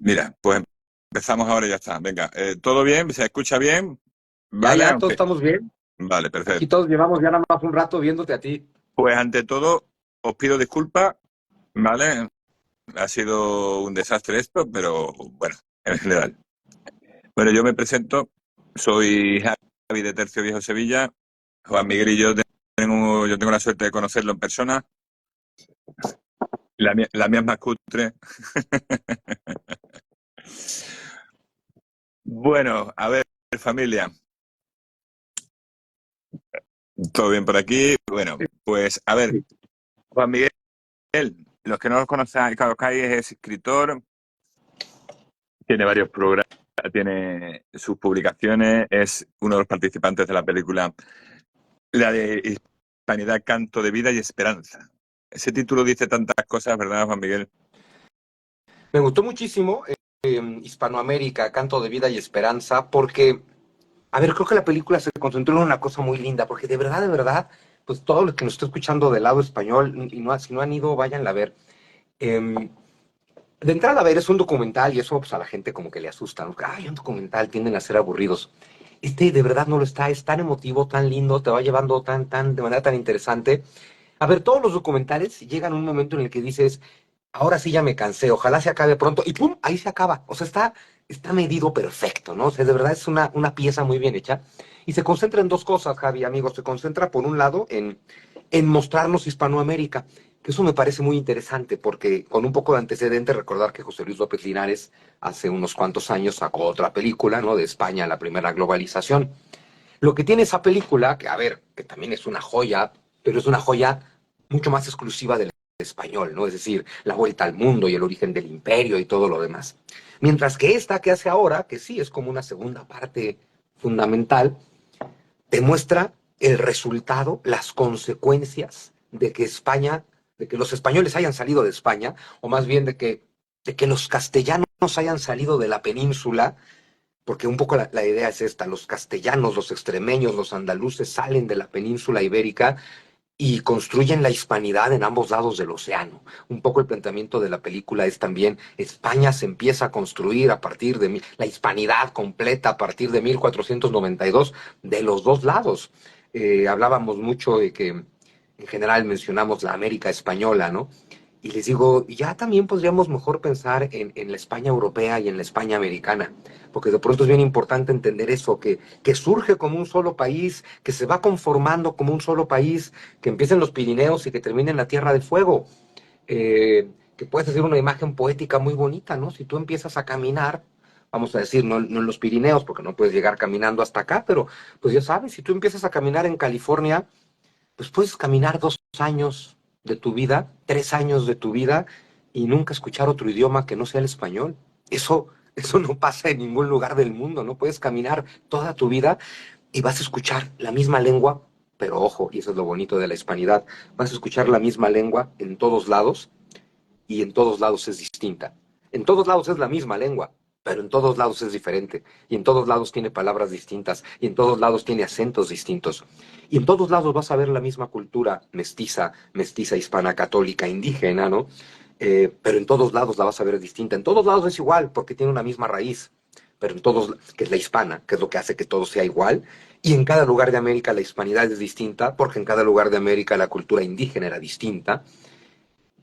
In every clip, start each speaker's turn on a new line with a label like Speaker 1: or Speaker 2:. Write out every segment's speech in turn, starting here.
Speaker 1: Mira, pues empezamos ahora y ya está. Venga, ¿todo bien? ¿Se escucha bien?
Speaker 2: Ya,
Speaker 1: ¿Vale?
Speaker 2: ya, todos
Speaker 1: Aunque...
Speaker 2: estamos bien.
Speaker 1: Vale,
Speaker 2: Aquí
Speaker 1: perfecto.
Speaker 2: todos llevamos ya nada más un rato viéndote a ti.
Speaker 1: Pues ante todo, os pido disculpas, ¿vale? Ha sido un desastre esto, pero bueno, en general. Bueno, yo me presento, soy Javi de Tercio Viejo Sevilla. Juan Miguel y yo tengo la suerte de conocerlo en persona. La mía es más cutre. Bueno, a ver, familia, ¿todo bien por aquí? Bueno, pues a ver,
Speaker 2: Sí.
Speaker 1: Juan Miguel. Los que no lo conocen, Carlos Calles es escritor, tiene varios programas, tiene sus publicaciones, es uno de los participantes de la película, la de Hispanidad, Canto de Vida y Esperanza. Ese título dice tantas cosas, ¿verdad, Juan Miguel?
Speaker 2: Me gustó muchísimo Hispanoamérica, Canto de Vida y Esperanza, porque, a ver, creo que la película se concentró en una cosa muy linda, porque de verdad, pues todo lo que nos está escuchando del lado español, y no, si no han ido, váyanla a ver. Eh, de entrada, a ver, es un documental y eso pues, a la gente como que le asusta, ¿no? Ay, un documental, tienden a ser aburridos. Este de verdad no lo está, es tan emotivo, tan lindo, te va llevando de manera tan interesante. A ver, todos los documentales llegan a un momento en el que dices, ahora sí ya me cansé, ojalá se acabe pronto, y ¡pum! Ahí se acaba. O sea, está medido perfecto, ¿no? O sea, de verdad es una pieza muy bien hecha. Y se concentra en dos cosas, Javi, amigos. Se concentra, por un lado, en mostrarnos Hispanoamérica, que eso me parece muy interesante, porque con un poco de antecedente, recordar que José Luis López Linares hace unos cuantos años sacó otra película, ¿no? De España, la primera globalización. Lo que tiene esa película, que a ver, que también es una joya, pero es una joya mucho más exclusiva del español, ¿no? Es decir, la vuelta al mundo y el origen del imperio y todo lo demás. Mientras que esta que hace ahora, que sí es como una segunda parte fundamental, demuestra el resultado, las consecuencias de que España, de que los españoles hayan salido de España, o más bien de que los castellanos hayan salido de la península, porque un poco la idea es esta, los castellanos, los extremeños, los andaluces salen de la península ibérica y construyen la hispanidad en ambos lados del océano. Un poco el planteamiento de la película es también, España se empieza a construir a partir de la hispanidad completa a partir de 1492 de los dos lados. Hablábamos mucho de que en general mencionamos la América española, ¿no? Y les digo, ya también podríamos mejor pensar en la España europea y en la España americana, porque de pronto es bien importante entender eso, que surge como un solo país, que se va conformando como un solo país, que empieza en los Pirineos y que termina en la Tierra del Fuego, que puedes hacer una imagen poética muy bonita, ¿no? Si tú empiezas a caminar, vamos a decir, no en los Pirineos, porque no puedes llegar caminando hasta acá, pero pues ya sabes, si tú empiezas a caminar en California, pues puedes caminar 2 años de tu vida, 3 años de tu vida y nunca escuchar otro idioma que no sea el español. Eso no pasa en ningún lugar del mundo, no puedes caminar toda tu vida y vas a escuchar la misma lengua, pero ojo, y eso es lo bonito de la hispanidad, vas a escuchar la misma lengua en todos lados y en todos lados es distinta. En todos lados es la misma lengua, pero en todos lados es diferente. Y en todos lados tiene palabras distintas. Y en todos lados tiene acentos distintos. Y en todos lados vas a ver la misma cultura mestiza, mestiza hispana, católica, indígena, ¿no? Pero en todos lados la vas a ver distinta. En todos lados es igual porque tiene una misma raíz. Pero en todos, que es la hispana, que es lo que hace que todo sea igual. Y en cada lugar de América la hispanidad es distinta, porque en cada lugar de América la cultura indígena era distinta,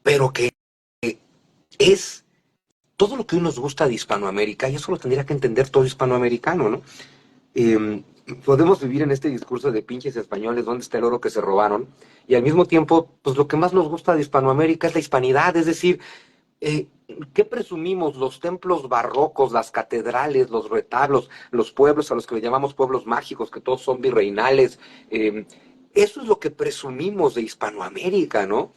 Speaker 2: pero que es todo lo que hoy nos gusta de Hispanoamérica, y eso lo tendría que entender todo hispanoamericano, ¿no? Eh, Podemos vivir en este discurso de pinches españoles, ¿dónde está el oro que se robaron? Y al mismo tiempo, pues lo que más nos gusta de Hispanoamérica es la hispanidad, es decir, eh, ¿qué presumimos? Los templos barrocos, las catedrales, los retablos, los pueblos a los que le llamamos pueblos mágicos, que todos son virreinales. eh, Eso es lo que presumimos de Hispanoamérica, ¿no?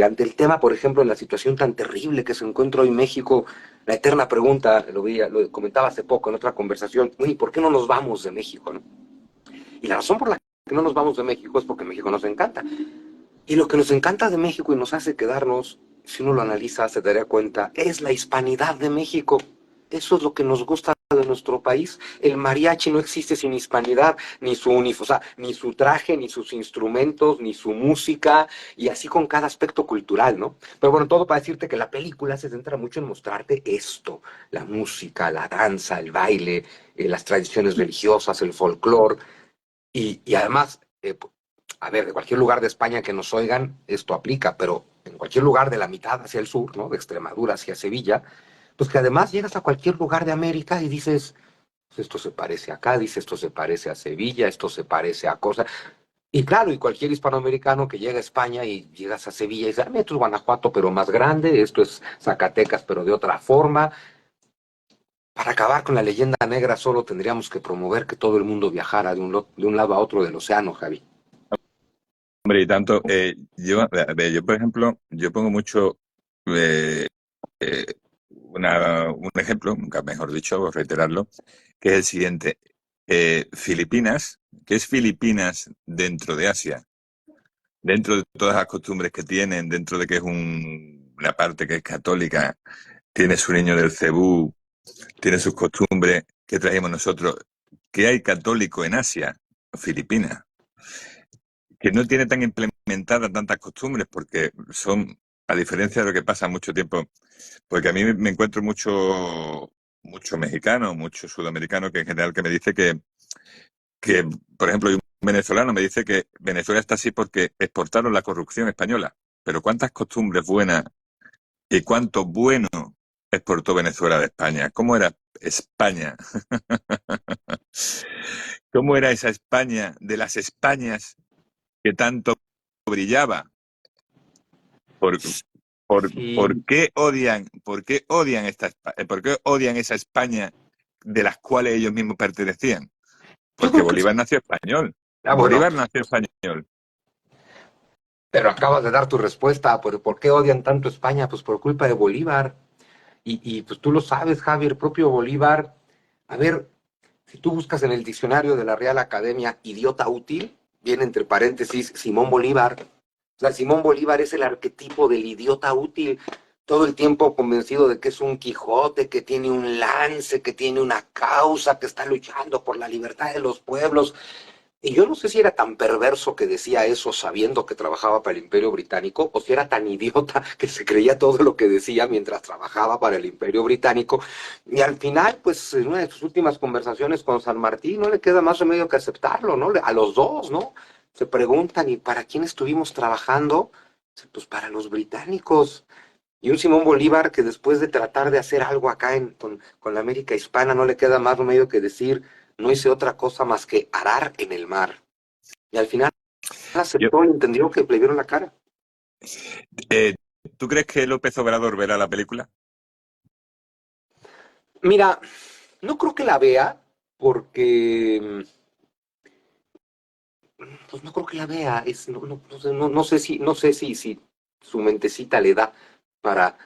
Speaker 2: Ante el tema, por ejemplo, en la situación tan terrible que se encuentra hoy México, la eterna pregunta, lo comentaba hace poco en otra conversación, uy, ¿por qué no nos vamos de México, no? Y la razón por la que no nos vamos de México es porque México nos encanta. Y lo que nos encanta de México y nos hace quedarnos, si uno lo analiza, se daría cuenta, es la hispanidad de México. Eso es lo que nos gusta de nuestro país. El mariachi no existe sin hispanidad, ni su o sea, ni su traje, ni sus instrumentos, ni su música, y así con cada aspecto cultural, ¿no? Pero bueno, todo para decirte que la película se centra mucho en mostrarte esto, la música, la danza, el baile, las tradiciones religiosas, el folclore, y además, a ver, de cualquier lugar de España que nos oigan, esto aplica, pero en cualquier lugar de la mitad hacia el sur, ¿no? De Extremadura hacia Sevilla, pues que además llegas a cualquier lugar de América y dices, pues esto se parece a Cádiz, esto se parece a Sevilla, esto se parece a cosas. Y claro, y cualquier hispanoamericano que llega a España y llegas a Sevilla y dice, ah, esto es Guanajuato, pero más grande, esto es Zacatecas, pero de otra forma. Para acabar con la leyenda negra solo tendríamos que promover que todo el mundo viajara de un lado a otro del océano, Javi.
Speaker 1: Hombre, y tanto, a ver, yo, por ejemplo, yo pongo mucho eh, eh, un ejemplo, nunca mejor dicho, o reiterarlo, que es el siguiente. Filipinas, ¿qué es Filipinas dentro de Asia? Dentro de todas las costumbres que tienen, dentro de que es una parte que es católica, tiene su niño del cebú, tiene sus costumbres que traemos nosotros. ¿Qué hay católico en Asia? Filipinas, que no tiene tan implementadas tantas costumbres porque son, a diferencia de lo que pasa mucho tiempo, porque a mí me encuentro mucho mexicano, mucho sudamericano que en general que me dice que, por ejemplo, un venezolano me dice que Venezuela está así porque exportaron la corrupción española. Pero ¿cuántas costumbres buenas y cuánto bueno exportó Venezuela de España? ¿Cómo era España? ¿Cómo era esa España de las Españas que tanto brillaba? ¿Por,
Speaker 2: Sí,
Speaker 1: por qué odian por qué odian esa España de las cuales ellos mismos pertenecían?
Speaker 2: yo
Speaker 1: Porque
Speaker 2: creo que es...
Speaker 1: Bolívar nació español.
Speaker 2: Ah, bueno,
Speaker 1: Bolívar nació español.
Speaker 2: pero acabas de dar tu respuesta. ¿Por qué odian tanto España? Pues por culpa de Bolívar. Pues tú lo sabes, Javier, propio Bolívar. A ver, si tú buscas en el diccionario de la Real Academia idiota útil, viene entre paréntesis Simón Bolívar. O sea, Simón Bolívar es el arquetipo del idiota útil, todo el tiempo convencido de que es un Quijote, que tiene un lance, que tiene una causa, que está luchando por la libertad de los pueblos. Y yo no sé si era tan perverso que decía eso sabiendo que trabajaba para el Imperio Británico, o si era tan idiota que se creía todo lo que decía mientras trabajaba para el Imperio Británico. Y al final, pues en una de sus últimas conversaciones con San Martín, no le queda más remedio que aceptarlo, ¿no? A los dos, ¿no? Se preguntan, ¿y para quién estuvimos trabajando? Pues para los británicos. Y un Simón Bolívar que después de tratar de hacer algo acá con la América hispana no le queda más remedio que decir, no hice otra cosa más que arar en el mar. Y al final
Speaker 1: Yo,
Speaker 2: aceptó y entendió que le vieron la cara.
Speaker 1: eh, ¿Tú crees que López Obrador verá la película?
Speaker 2: Mira, no creo que la vea porque, pues no creo que la vea. No sé si su mentecita le da para,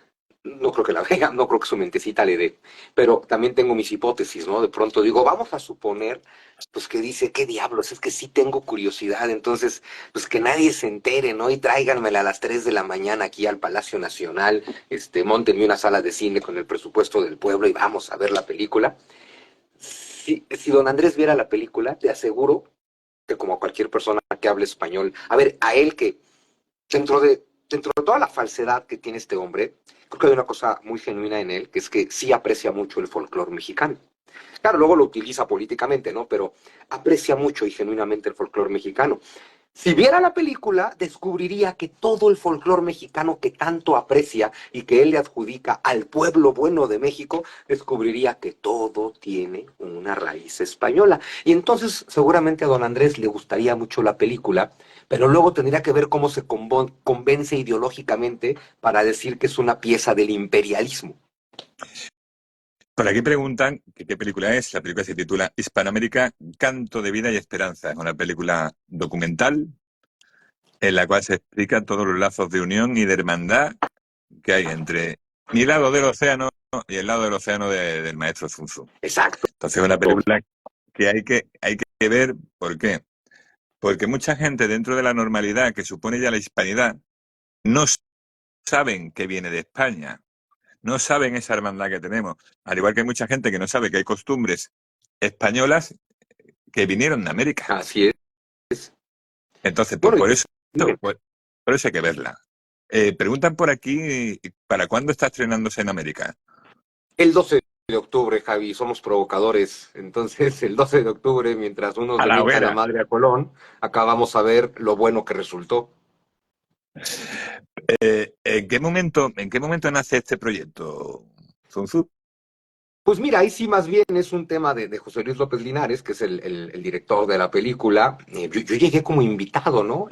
Speaker 2: no creo que la vea, no creo que su mentecita le dé. Pero también tengo mis hipótesis, ¿no? De pronto digo, vamos a suponer, pues que dice, ¿qué diablos? Es que sí tengo curiosidad. Entonces, pues que nadie se entere, ¿no? Y tráiganmela a las 3 de la mañana aquí al Palacio Nacional, móntenme una sala de cine con el presupuesto del pueblo y vamos a ver la película. Si don Andrés viera la película, te aseguro que como cualquier persona que hable español, a ver, a él que dentro de toda la falsedad que tiene este hombre, creo que hay una cosa muy genuina en él, que es que sí aprecia mucho el folclore mexicano. Claro, luego lo utiliza políticamente, ¿no? Pero aprecia mucho y genuinamente el folclore mexicano. Si viera la película, descubriría que todo el folclore mexicano que tanto aprecia y que él le adjudica al pueblo bueno de México, descubriría que todo tiene una raíz española. Y entonces seguramente a don Andrés le gustaría mucho la película, pero luego tendría que ver cómo se convence ideológicamente para decir que es una pieza del imperialismo.
Speaker 1: Por aquí preguntan que qué película es. La película se titula Hispanoamérica, Canto de Vida y Esperanza. Es una película documental en la cual se explican todos los lazos de unión y de hermandad que hay entre mi lado del océano y el lado del océano del maestro Sun Tzu.
Speaker 2: Exacto.
Speaker 1: Entonces es una película que hay que ver. ¿Por qué? Porque mucha gente dentro de la normalidad que supone ya la hispanidad no saben que viene de España. no saben esa hermandad que tenemos. Al igual que hay mucha gente que no sabe que hay costumbres españolas que vinieron de América.
Speaker 2: Así es.
Speaker 1: Entonces, pues
Speaker 2: Bueno,
Speaker 1: pues, por eso hay que verla. Preguntan por aquí, ¿para cuándo está estrenándose en América?
Speaker 2: el 12 de octubre, Javi, somos provocadores. Entonces, el 12 de octubre, mientras unos
Speaker 1: A
Speaker 2: le
Speaker 1: la
Speaker 2: mientan la
Speaker 1: hoguera.
Speaker 2: madre a Colón, acá vamos a ver lo bueno que resultó.
Speaker 1: ¿En qué momento nace este proyecto, Sun Tzu?
Speaker 2: Pues mira, ahí sí más bien es un tema de José Luis López Linares, que es el director de la película. Yo llegué como invitado, ¿no?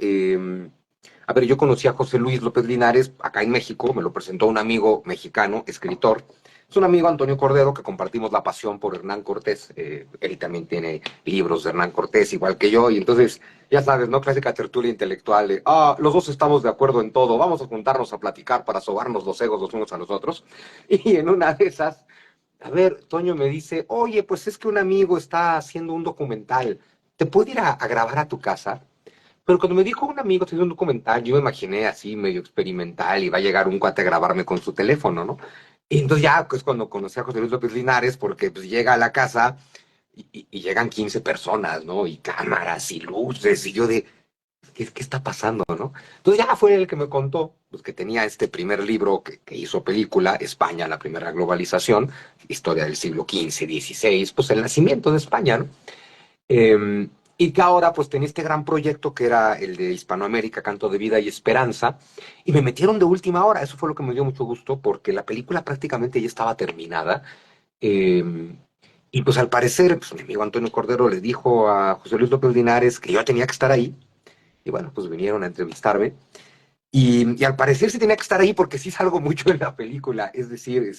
Speaker 2: A ver, yo conocí a José Luis López Linares acá en México, me lo presentó un amigo mexicano, escritor. Es un amigo, Antonio Cordero, que compartimos la pasión por Hernán Cortés. Él también tiene libros de Hernán Cortés, igual que yo, y entonces, ya sabes, ¿no? Clásica tertulia intelectual de, los dos estamos de acuerdo en todo, vamos a juntarnos a platicar para sobarnos los egos los unos a los otros. Y en una de esas a ver, Toño me dice, oye, pues es que un amigo está haciendo un documental, ¿te puedo ir a grabar a tu casa? Pero cuando me dijo un amigo haciendo un documental, yo me imaginé así medio experimental y va a llegar un cuate a grabarme con su teléfono, ¿no? Y entonces ya, pues cuando conocí a José Luis López Linares, porque pues llega a la casa y llegan 15 personas, ¿no? Y cámaras y luces, y yo de, ¿qué está pasando, no? Entonces ya fue el que me contó pues, que tenía este primer libro que hizo película, España, la primera globalización, historia del siglo XV, XVI, pues el nacimiento de España, ¿no? Y que ahora pues tenía este gran proyecto que era el de Hispanoamérica, Canto de Vida y Esperanza, y me metieron de última hora, eso fue lo que me dio mucho gusto, porque la película prácticamente ya estaba terminada, eh, y pues al parecer, pues mi amigo Antonio Cordero le dijo a José Luis López Linares que yo tenía que estar ahí, y bueno, pues vinieron a entrevistarme. Y al parecer sí tenía que estar ahí porque sí salgo mucho en la película. Es decir,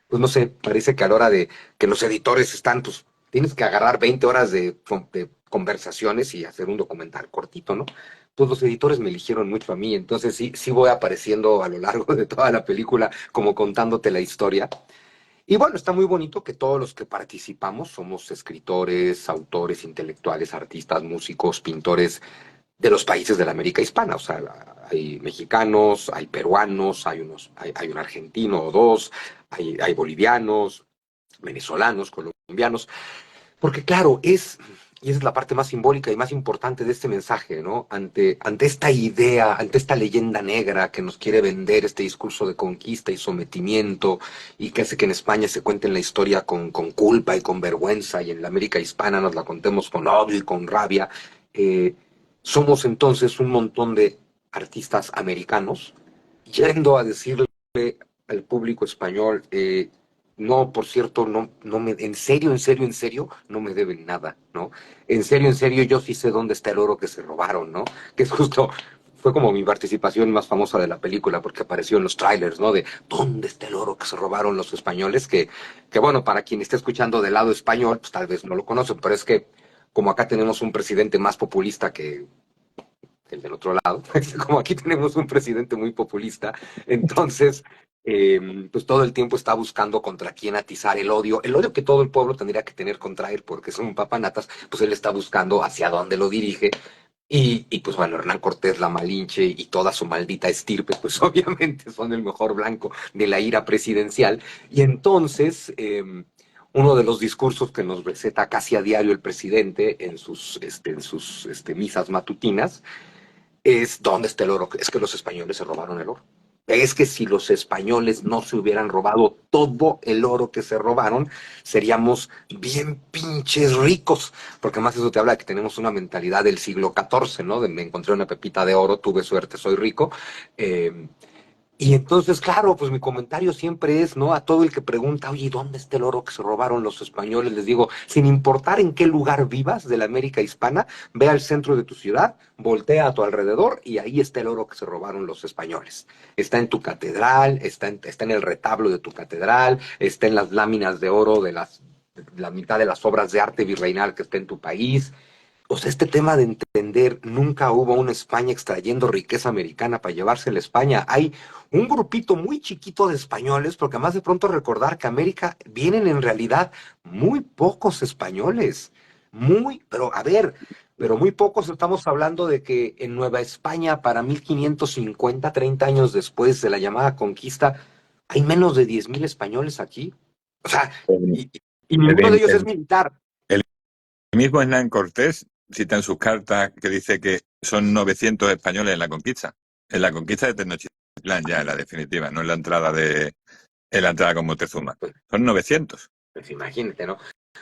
Speaker 2: pues no sé, parece que a la hora de que los editores están, pues tienes que agarrar 20 horas de conversaciones y hacer un documental cortito, ¿no? Pues los editores me eligieron mucho a mí, entonces sí voy apareciendo a lo largo de toda la película como contándote la historia. Y bueno, está muy bonito que todos los que participamos somos escritores, autores, intelectuales, artistas, músicos, pintores, de los países de la América hispana. O sea, hay mexicanos, hay peruanos, hay un argentino o dos, hay bolivianos, venezolanos, colombianos. Porque claro, y esa es la parte más simbólica y más importante de este mensaje, ¿no? Ante esta idea, ante esta leyenda negra que nos quiere vender este discurso de conquista y sometimiento y que hace que en España se cuente la historia con culpa y con vergüenza y en la América hispana nos la contemos con odio y con rabia. eh, Somos entonces un montón de artistas americanos yendo a decirle al público español, no, por cierto, no me, en serio, en serio, en serio, no me deben nada, ¿no? En serio, yo sí sé dónde está el oro que se robaron, ¿no? Que es justo, fue como mi participación más famosa de la película, porque apareció en los trailers, ¿no? De dónde está el oro que se robaron los españoles, que bueno, para quien esté escuchando del lado español, pues tal vez no lo conocen, pero es que como acá tenemos un presidente más populista que el del otro lado, como aquí tenemos un presidente muy populista, entonces, pues todo el tiempo está buscando contra quién atizar el odio que todo el pueblo tendría que tener contra él, porque son papanatas, pues él está buscando hacia dónde lo dirige, y pues bueno, Hernán Cortés, la Malinche y toda su maldita estirpe, pues obviamente son el mejor blanco de la ira presidencial, y entonces... uno de los discursos que nos receta casi a diario el presidente en sus misas matutinas es dónde está el oro. Es que los españoles se robaron el oro. Es que si los españoles no se hubieran robado todo el oro que se robaron, seríamos bien pinches ricos. Porque más eso te habla de que tenemos una mentalidad del siglo XIV, ¿no? De me encontré una pepita de oro, tuve suerte, soy rico. Eh, y entonces, claro, pues mi comentario siempre es, ¿no? A todo el que pregunta, oye, ¿dónde está el oro que se robaron los españoles? Les digo, sin importar en qué lugar vivas de la América hispana, ve al centro de tu ciudad, voltea a tu alrededor y ahí está el oro que se robaron los españoles. Está en tu catedral, está en el retablo de tu catedral, está en las láminas de oro de la mitad de las obras de arte virreinal que está en tu país. O sea, este tema de entender, nunca hubo una España extrayendo riqueza americana para llevársela a España. Hay un grupito muy chiquito de españoles, porque además de pronto recordar que América vienen en realidad muy pocos españoles. Muy, pero a ver, pero muy pocos. Estamos hablando de que en Nueva España, para 1550, 30 años después de la llamada conquista, hay menos de 10,000 españoles aquí. O sea,
Speaker 1: El,
Speaker 2: y ninguno de
Speaker 1: el-
Speaker 2: ellos es
Speaker 1: el-
Speaker 2: militar.
Speaker 1: el mismo Hernán Cortés cita en sus cartas que dice que son 900 españoles en la conquista de Tenochtitlán ya, en la definitiva, no en la entrada en la entrada con Moctezuma.
Speaker 2: Pues,
Speaker 1: Son 900.
Speaker 2: pues imagínate, ¿no?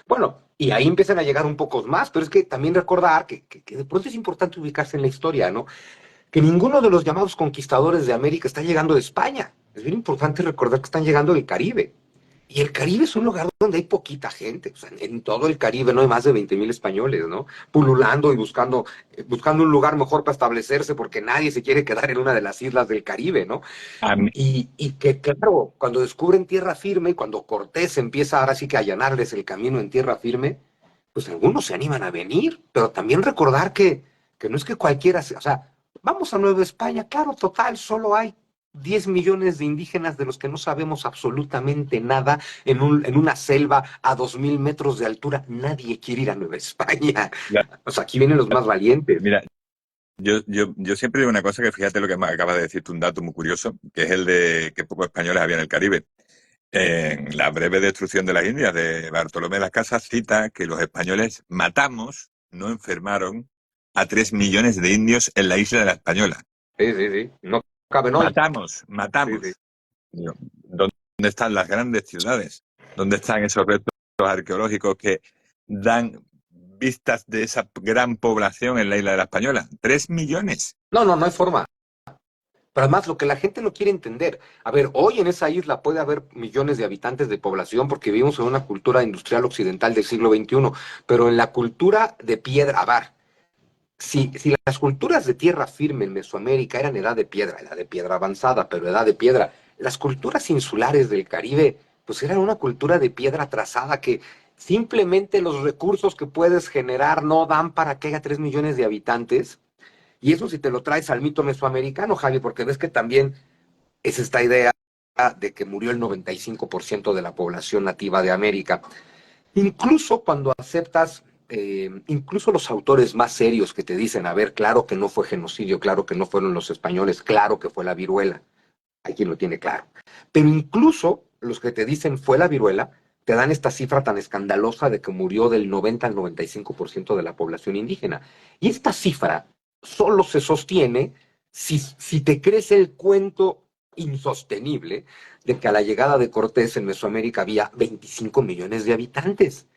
Speaker 2: Bueno, y ahí empiezan a llegar un pocos más, pero es que también recordar que de pronto es importante ubicarse en la historia, ¿no? Que ninguno de los llamados conquistadores de América está llegando de España. Es bien importante recordar que están llegando del Caribe. Y el Caribe es un lugar donde hay poquita gente. O sea, en todo el Caribe no hay más de 20,000 españoles, ¿no? Pululando y buscando un lugar mejor para establecerse porque nadie se quiere quedar en una de las islas del Caribe, ¿no?
Speaker 1: A mí,
Speaker 2: Y que, claro, cuando descubren tierra firme y cuando Cortés empieza ahora sí que a allanarles el camino en tierra firme, pues algunos se animan a venir, pero también recordar que no es que cualquiera, o sea, vamos a Nueva España, claro, total, solo hay 10 millones de indígenas de los que no sabemos absolutamente nada en una selva a 2,000 metros de altura. Nadie quiere ir a Nueva España. O sea, aquí vienen los más valientes.
Speaker 1: mira, yo siempre digo una cosa que fíjate lo que me acaba de decirte, un dato muy curioso, que es el de que pocos españoles había en el Caribe. En la breve destrucción de las Indias de Bartolomé de las Casas cita que los españoles matamos, no enfermaron, a 3 millones de indios en la isla de la Española.
Speaker 2: Sí, sí, sí. No caben hoy. Sí, sí.
Speaker 1: Matamos. Digo, ¿dónde están las grandes ciudades? ¿Dónde están esos restos arqueológicos que dan vistas de esa gran población en la isla de la Española? 3 millones.
Speaker 2: No, no, no hay forma. Pero además, lo que la gente no quiere entender, a ver, hoy en esa isla puede haber millones de habitantes de población porque vivimos en una cultura industrial occidental del siglo XXI, pero en la cultura de piedra, a ver, si las culturas de tierra firme en Mesoamérica eran edad de piedra avanzada, pero edad de piedra, las culturas insulares del Caribe, pues eran una cultura de piedra trazada que simplemente los recursos que puedes generar no dan para que haya 3 millones de habitantes. Y eso si te lo traes al mito mesoamericano, Javi, porque ves que también es esta idea de que murió el 95% de la población nativa de América. Incluso cuando aceptas, incluso los autores más serios que te dicen, a ver, claro que no fue genocidio, claro que no fueron los españoles, claro que fue la viruela, hay quien lo tiene claro. Pero incluso los que te dicen fue la viruela, te dan esta cifra tan escandalosa de que murió del 90 al 95% de la población indígena. Y esta cifra solo se sostiene si te crees el cuento insostenible de que a la llegada de Cortés en Mesoamérica había 25 millones de habitantes.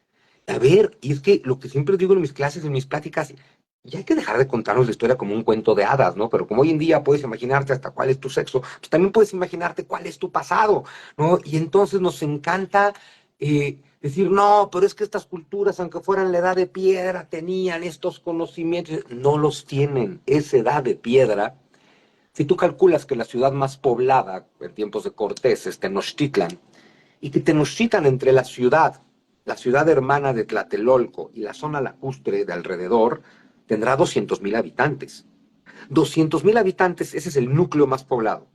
Speaker 2: A ver, y es que lo que siempre digo en mis clases, en mis pláticas, ya hay que dejar de contarnos la historia como un cuento de hadas, ¿no? Pero como hoy en día puedes imaginarte hasta cuál es tu sexo, pues también puedes imaginarte cuál es tu pasado, ¿no? Y entonces nos encanta decir, no, pero es que estas culturas, aunque fueran la edad de piedra, tenían estos conocimientos. No los tienen. Esa edad de piedra, si tú calculas que la ciudad más poblada en tiempos de Cortés es Tenochtitlan, y que Tenochtitlan entre la ciudad hermana de Tlatelolco y la zona lacustre de alrededor, tendrá 200,000 habitantes. 200,000 habitantes, ese es el núcleo más poblado.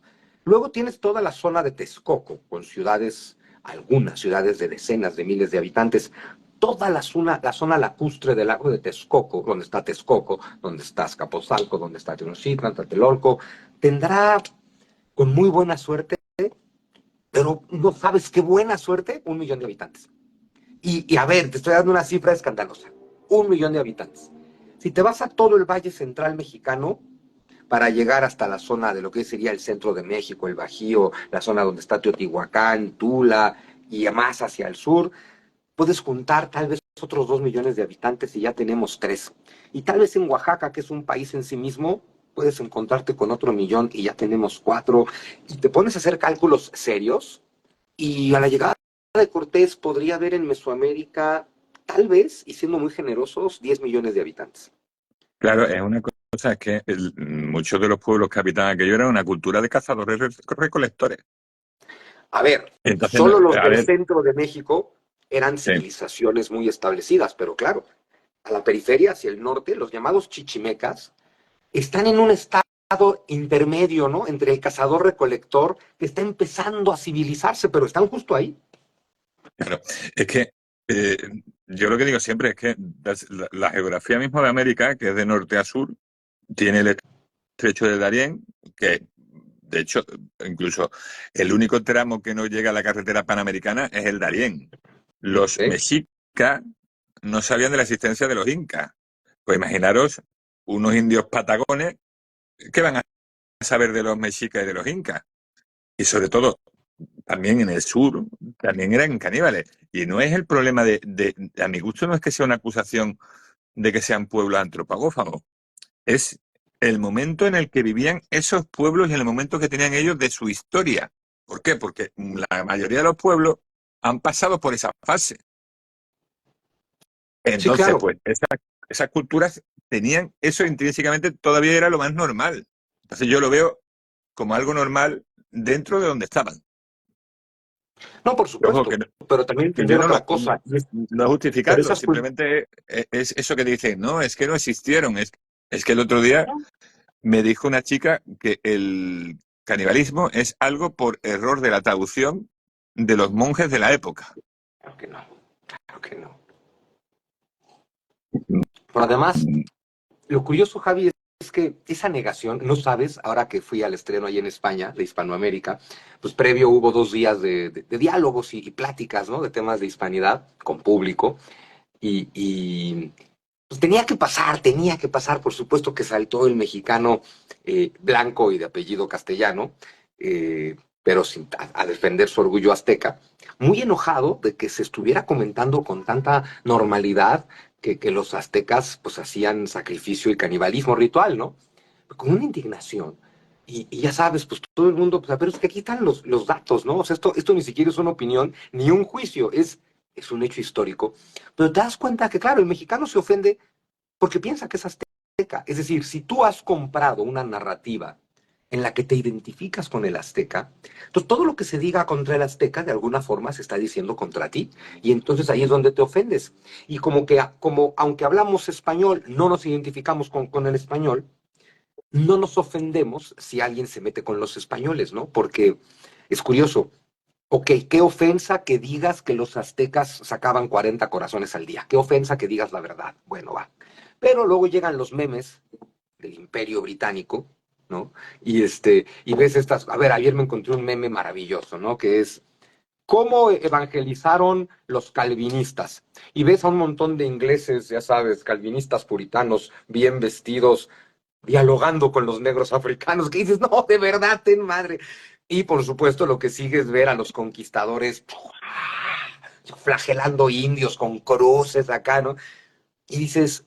Speaker 2: Luego tienes toda la zona de Texcoco, con ciudades, algunas ciudades de decenas de miles de habitantes. Toda la zona lacustre del lago de Texcoco, donde está Azcapotzalco, donde está Tenochtitlan, Tlatelolco, tendrá, con muy buena suerte, pero no sabes qué buena suerte, 1,000,000 de habitantes. Y a ver, te estoy dando una cifra escandalosa. 1,000,000 de habitantes. Si te vas a todo el Valle Central mexicano, para llegar hasta la zona de lo que sería el centro de México, el Bajío, la zona donde está Teotihuacán, Tula y más hacia el sur, puedes juntar tal vez otros 2,000,000 de habitantes y ya tenemos tres. Y tal vez en Oaxaca, que es un país en sí mismo, puedes encontrarte con otro millón y ya tenemos cuatro. Y te pones a hacer cálculos serios y a la llegada de Cortés podría haber en Mesoamérica, tal vez, y siendo muy generosos, 10 millones de habitantes.
Speaker 1: Claro, es una cosa, es que muchos de los pueblos que habitaban aquello eran una cultura de cazadores recolectores.
Speaker 2: A ver,
Speaker 1: Entonces,
Speaker 2: solo los
Speaker 1: a
Speaker 2: del
Speaker 1: ver,
Speaker 2: centro de México eran
Speaker 1: sí,
Speaker 2: civilizaciones muy establecidas, pero claro, a la periferia, hacia el norte, los llamados chichimecas están en un estado intermedio, ¿no? Entre el cazador-recolector, que está empezando a civilizarse, pero están justo ahí.
Speaker 1: claro. Es que eh, yo lo que digo siempre es que la geografía misma de América, que es de norte a sur, tiene el estrecho de Darién, que De hecho, incluso el único tramo que no llega a la carretera panamericana es el Darién. Los
Speaker 2: ¿sí?
Speaker 1: mexicas no sabían de la existencia de los incas. Pues imaginaros unos indios patagones que van a saber de los mexicas y de los incas. Y sobre todo, también en el sur, también eran caníbales. Y no es el problema a mi gusto no es que sea una acusación de que sean pueblos antropófagos. Es el momento en el que vivían esos pueblos y el momento que tenían ellos de su historia. ¿Por qué? Porque la mayoría de los pueblos han pasado por esa fase.
Speaker 2: Sí,
Speaker 1: Entonces,
Speaker 2: claro.
Speaker 1: pues, esas culturas tenían eso intrínsecamente, todavía era lo más normal. Entonces yo lo veo como algo normal dentro de donde estaban.
Speaker 2: No, por
Speaker 1: Ojo,
Speaker 2: supuesto, pero también
Speaker 1: que yo
Speaker 2: entender
Speaker 1: no
Speaker 2: otra cosa.
Speaker 1: no
Speaker 2: Pero
Speaker 1: justificarlo,
Speaker 2: esas culturas...
Speaker 1: simplemente es eso que dicen, no, es que no existieron. Es que el otro día me dijo una chica que el canibalismo es algo por error de la traducción de los monjes de la época.
Speaker 2: Claro que no, claro que no. Pero además, lo curioso, Javi, es que esa negación, no sabes, ahora que fui al estreno ahí en España, de Hispanoamérica, pues previo hubo 2 días de diálogos y pláticas, ¿no? De temas de hispanidad con público. Y pues tenía que pasar, por supuesto que saltó el mexicano blanco y de apellido castellano, pero a defender su orgullo azteca, muy enojado de que se estuviera comentando con tanta normalidad que los aztecas pues hacían sacrificio y canibalismo ritual, ¿no? Con una indignación. Y ya sabes, pues todo el mundo, pues, pero es que aquí están los datos, ¿no? O sea, esto ni siquiera es una opinión ni un juicio, es un hecho histórico. Pero te das cuenta que, claro, el mexicano se ofende porque piensa que es azteca. Es decir, si tú has comprado una narrativa en la que te identificas con el azteca, entonces todo lo que se diga contra el azteca de alguna forma se está diciendo contra ti. Y entonces ahí es donde te ofendes. Y como que, como aunque hablamos español, no nos identificamos con el español, no nos ofendemos si alguien se mete con los españoles, ¿no? Porque es curioso. Ok, qué ofensa que digas que los aztecas sacaban 40 corazones al día. Qué ofensa que digas la verdad. Bueno, va. Pero luego llegan los memes del Imperio Británico, ¿no? Y ves estas. A ver, ayer me encontré un meme maravilloso, ¿no? Que es cómo evangelizaron los calvinistas. Y ves a un montón de ingleses, ya sabes, calvinistas puritanos, bien vestidos, dialogando con los negros africanos, que dices, no, de verdad, ten madre. Y por supuesto lo que sigue es ver a los conquistadores flagelando indios con cruces acá, ¿no? Y dices,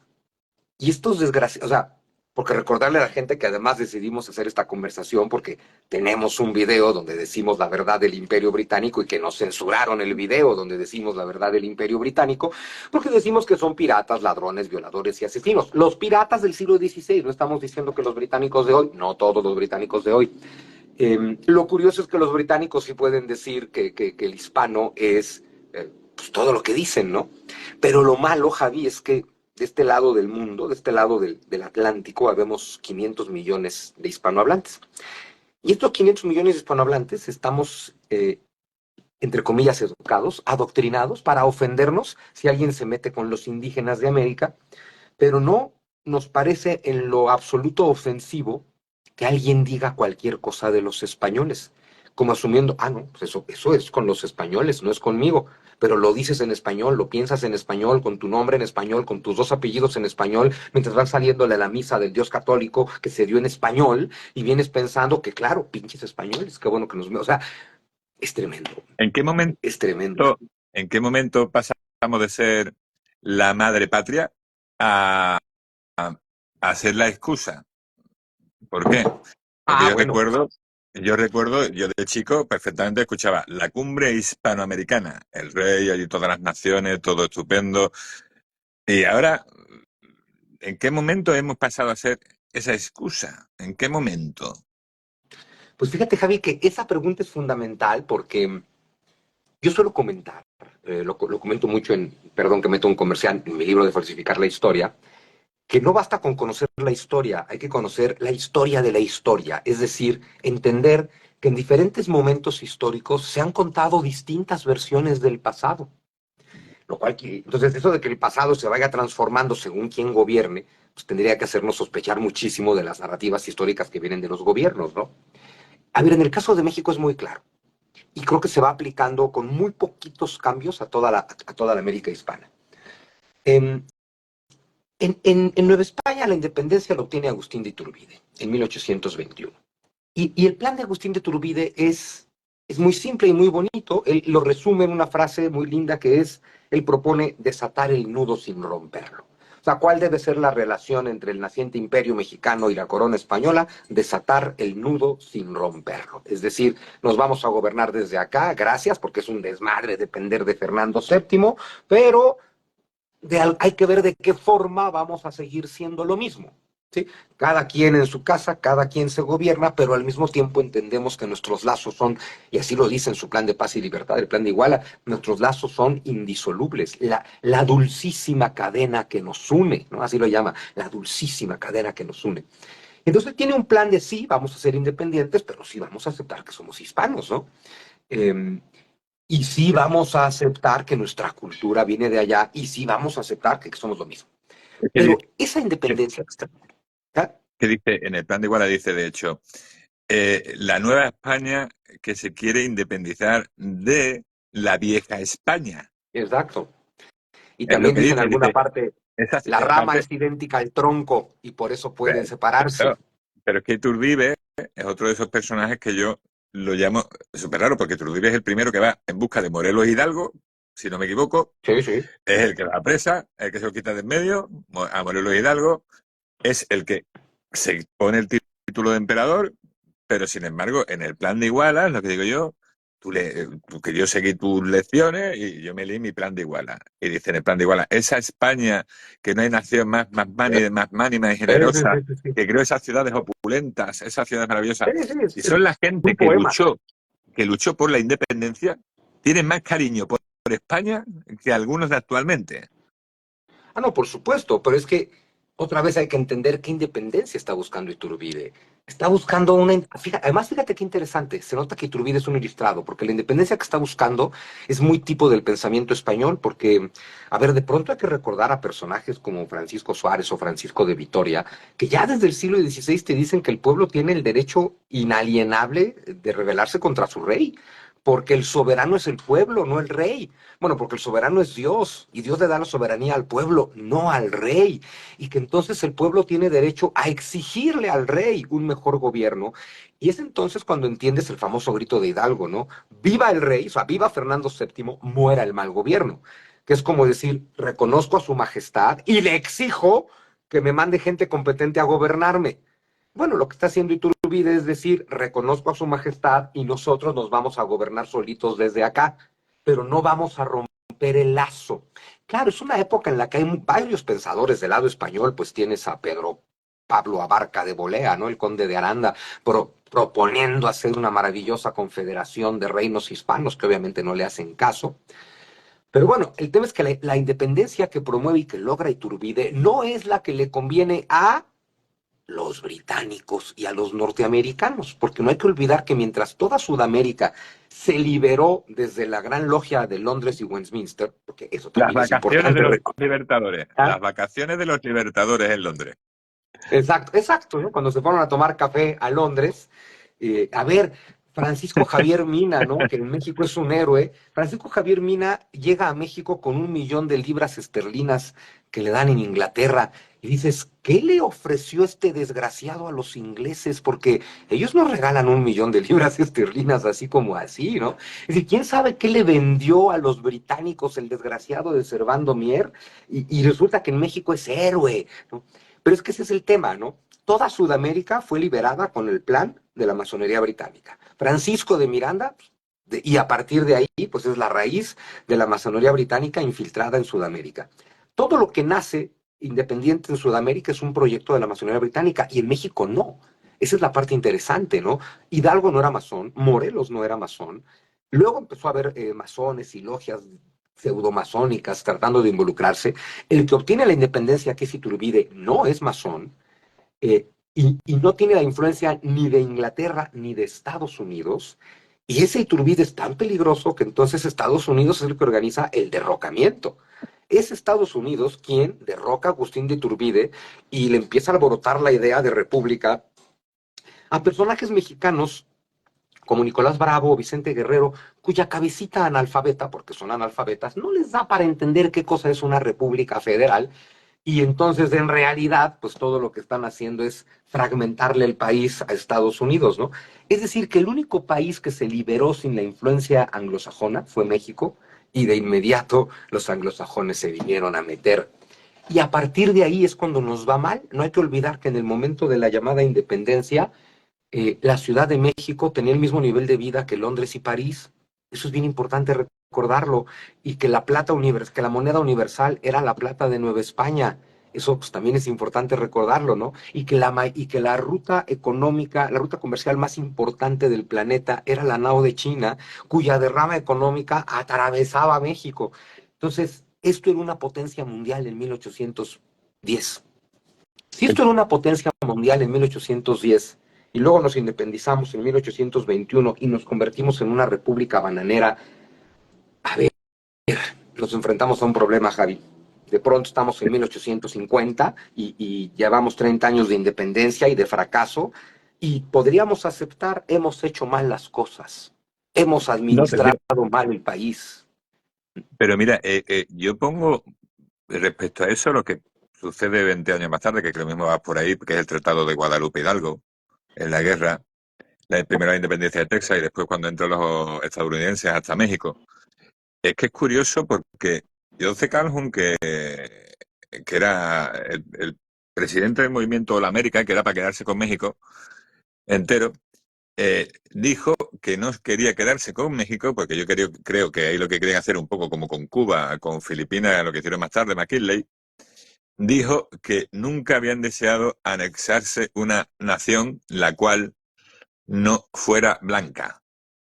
Speaker 2: y estos desgraciados, o sea, porque recordarle a la gente que además decidimos hacer esta conversación porque tenemos un video donde decimos la verdad del Imperio Británico y que nos censuraron el video donde decimos la verdad del Imperio Británico, porque decimos que son piratas, ladrones, violadores y asesinos. Los piratas del siglo XVI, no estamos diciendo que los británicos de hoy, no todos los británicos de hoy. Lo curioso es que los británicos sí pueden decir que el hispano es pues, todo lo que dicen, ¿no? Pero lo malo, Javi, es que de este lado del mundo, de este lado del Atlántico, habemos 500 millones de hispanohablantes. Y estos 500 millones de hispanohablantes estamos, entre comillas, educados, adoctrinados para ofendernos si alguien se mete con los indígenas de América, pero no nos parece en lo absoluto ofensivo que alguien diga cualquier cosa de los españoles, como asumiendo, ah, no, pues eso es con los españoles, no es conmigo, pero lo dices en español, lo piensas en español, con tu nombre en español, con tus dos apellidos en español, mientras vas saliendo de la misa del Dios católico que se dio en español y vienes pensando que, claro, pinches españoles, qué bueno que nos... O sea, es tremendo,
Speaker 1: ¿En qué momento,
Speaker 2: es tremendo.
Speaker 1: en qué momento pasamos de ser la madre patria a, a ser la excusa? ¿Por qué? Porque
Speaker 2: Ah, bueno.
Speaker 1: yo de chico perfectamente escuchaba la cumbre hispanoamericana, el rey, allí todas las naciones, todo estupendo. Y ahora, ¿en qué momento hemos pasado a ser esa excusa? ¿En qué momento?
Speaker 2: Pues fíjate, Javi, que esa pregunta es fundamental porque yo suelo comentar, lo comento mucho perdón que meto un comercial en mi libro de falsificar la historia, que no basta con conocer la historia, hay que conocer la historia de la historia, es decir, entender que en diferentes momentos históricos se han contado distintas versiones del pasado. Entonces, eso de que el pasado se vaya transformando según quién gobierne, pues tendría que hacernos sospechar muchísimo de las narrativas históricas que vienen de los gobiernos, ¿no? A ver, en el caso de México es muy claro. Y creo que se va aplicando con muy poquitos cambios a toda la América hispana. En, en Nueva España la independencia lo obtiene Agustín de Iturbide en 1821. Y el plan de Agustín de Iturbide es muy simple y muy bonito. Él lo resume en una frase muy linda que es, él propone desatar el nudo sin romperlo. O sea, ¿cuál debe ser la relación entre el naciente imperio mexicano y la corona española? Desatar el nudo sin romperlo. Es decir, nos vamos a gobernar desde acá, gracias, porque es un desmadre depender de Fernando VII, pero hay que ver de qué forma vamos a seguir siendo lo mismo. ¿Sí? Cada quien en su casa, cada quien se gobierna, pero al mismo tiempo entendemos que nuestros lazos son, y así lo dice en su plan de paz y libertad, el plan de Iguala, nuestros lazos son indisolubles, la dulcísima cadena que nos une, ¿no? Así lo llama, la dulcísima cadena que nos une. Entonces tiene un plan de sí, vamos a ser independientes, pero sí vamos a aceptar que somos hispanos, ¿no? Eh, y sí vamos a aceptar que nuestra cultura viene de allá y sí vamos a aceptar que somos lo mismo.
Speaker 1: ¿Qué
Speaker 2: Pero
Speaker 1: dice,
Speaker 2: esa independencia que está, ¿ah?
Speaker 1: qué dice en el plan de Iguala? Dice, de hecho, la nueva España que se quiere independizar de la vieja España.
Speaker 2: Exacto. Y
Speaker 1: Es lo
Speaker 2: también
Speaker 1: que
Speaker 2: dice en
Speaker 1: dice,
Speaker 2: alguna
Speaker 1: dice,
Speaker 2: parte,
Speaker 1: esa
Speaker 2: la rama
Speaker 1: parte,
Speaker 2: es idéntica al tronco y por eso pueden separarse.
Speaker 1: claro, pero es que Iturbide es otro de esos personajes que yo lo llamo súper raro, porque Iturbide es el primero que va en busca de Morelos Hidalgo, si no me equivoco,
Speaker 2: Sí, sí.
Speaker 1: es el que va a presa, el que se lo quita de en medio, a Morelos Hidalgo, es el que se pone el título de emperador, pero sin embargo, en el plan de Iguala, es lo que digo yo, que yo seguí tus lecciones y yo me leí mi plan de Iguala. Y dice en el plan de Iguala, esa España que no hay nación más mánima y
Speaker 2: Sí, sí,
Speaker 1: generosa,
Speaker 2: sí, sí, sí.
Speaker 1: que creó esas ciudades opulentas, esas ciudades maravillosas,
Speaker 2: Sí, sí,
Speaker 1: y
Speaker 2: es
Speaker 1: son la gente
Speaker 2: un poema.
Speaker 1: que luchó por la independencia, tienen más cariño por España que algunos de actualmente.
Speaker 2: Ah, no, por supuesto, pero es que otra vez hay que entender qué independencia está buscando Iturbide. Está buscando además, fíjate qué interesante, se nota que Iturbide es un ilustrado, porque la independencia que está buscando es muy tipo del pensamiento español, porque, a ver, de pronto hay que recordar a personajes como Francisco Suárez o Francisco de Vitoria, que ya desde el siglo XVI te dicen que el pueblo tiene el derecho inalienable de rebelarse contra su rey, porque el soberano es el pueblo, no el rey. Bueno, porque el soberano es Dios y Dios le da la soberanía al pueblo, no al rey. Y que entonces el pueblo tiene derecho a exigirle al rey un mejor gobierno. Y es entonces cuando entiendes el famoso grito de Hidalgo, ¿no? Viva el rey, o sea, viva Fernando VII, muera el mal gobierno. Que es como decir, reconozco a su majestad y le exijo que me mande gente competente a gobernarme. Bueno, lo que está haciendo Iturbide es decir, reconozco a su majestad y nosotros nos vamos a gobernar solitos desde acá, pero no vamos a romper el lazo. Claro, es una época en la que hay varios pensadores del lado español, pues tienes a Pedro Pablo Abarca de Bolea, ¿no? El conde de Aranda, proponiendo hacer una maravillosa confederación de reinos hispanos que obviamente no le hacen caso. Pero bueno, el tema es que la independencia que promueve y que logra Iturbide no es la que le conviene a los británicos y a los norteamericanos, porque no hay que olvidar que mientras toda Sudamérica se liberó desde la Gran Logia de Londres y Westminster, porque eso
Speaker 1: Las
Speaker 2: también es
Speaker 1: vacaciones de
Speaker 2: importante
Speaker 1: los
Speaker 2: recordar.
Speaker 1: libertadores,
Speaker 2: ¿Ah?
Speaker 1: las vacaciones de los libertadores en Londres.
Speaker 2: Exacto, exacto, ¿no? Cuando se fueron a tomar café a Londres, a ver, Francisco Javier Mina, ¿no? Que en México es un héroe. Francisco Javier Mina llega a México con 1 millón de libras esterlinas que le dan en Inglaterra. Y dices, ¿qué le ofreció este desgraciado a los ingleses? Porque ellos no regalan 1 millón de libras esterlinas así como así, ¿no? Es decir, ¿quién sabe qué le vendió a los británicos el desgraciado de Servando Mier? Y resulta que en México es héroe, ¿no? Pero es que ese es el tema, ¿no? Toda Sudamérica fue liberada con el plan de la masonería británica. Francisco de Miranda, y a partir de ahí, pues es la raíz de la masonería británica infiltrada en Sudamérica. Todo lo que nace independiente en Sudamérica es un proyecto de la masonería británica y en México no. Esa es la parte interesante, ¿no? Hidalgo no era masón, Morelos no era masón. Luego empezó a haber masones y logias pseudomasónicas tratando de involucrarse. El que obtiene la independencia, que es Iturbide, no es masón y no tiene la influencia ni de Inglaterra ni de Estados Unidos. Y ese Iturbide es tan peligroso que entonces Estados Unidos es el que organiza el derrocamiento. Es Estados Unidos quien derroca a Agustín de Iturbide y le empieza a alborotar la idea de república a personajes mexicanos como Nicolás Bravo o Vicente Guerrero, cuya cabecita analfabeta, porque son analfabetas, no les da para entender qué cosa es una república federal, y entonces en realidad, pues todo lo que están haciendo es fragmentarle el país a Estados Unidos, ¿no? Es decir, que el único país que se liberó sin la influencia anglosajona fue México, y de inmediato los anglosajones se vinieron a meter. Y a partir de ahí es cuando nos va mal. No hay que olvidar que en el momento de la llamada independencia, la Ciudad de México tenía el mismo nivel de vida que Londres y París. Eso es bien importante recordarlo. Y que la plata que la moneda universal era la plata de Nueva España. Eso pues, también es importante recordarlo, ¿no? Y que la ruta económica, la ruta comercial más importante del planeta era la nao de China, cuya derrama económica atravesaba México. Entonces, esto era una potencia mundial en 1810. Si esto era una potencia mundial en 1810 y luego nos independizamos en 1821 y nos convertimos en una república bananera, a ver, nos enfrentamos a un problema, Javi. De pronto estamos en 1850 y llevamos 30 años de independencia y de fracaso y podríamos aceptar, hemos hecho mal las cosas, hemos
Speaker 1: No, pero
Speaker 2: administrado
Speaker 1: mira,
Speaker 2: mal el país.
Speaker 1: yo pongo respecto a eso lo que sucede 20 años más tarde, que lo mismo va por ahí, que es el Tratado de Guadalupe Hidalgo, en la guerra, primero la independencia de Texas y después cuando entran los estadounidenses hasta México. Es que es curioso porque Joseph Calhoun, que era el presidente del movimiento La América, que era para quedarse con México entero, dijo que no quería quedarse con México, porque creo que ahí lo que querían hacer un poco como con Cuba, con Filipinas, lo que hicieron más tarde, McKinley, dijo que nunca habían deseado anexarse una nación la cual no fuera blanca.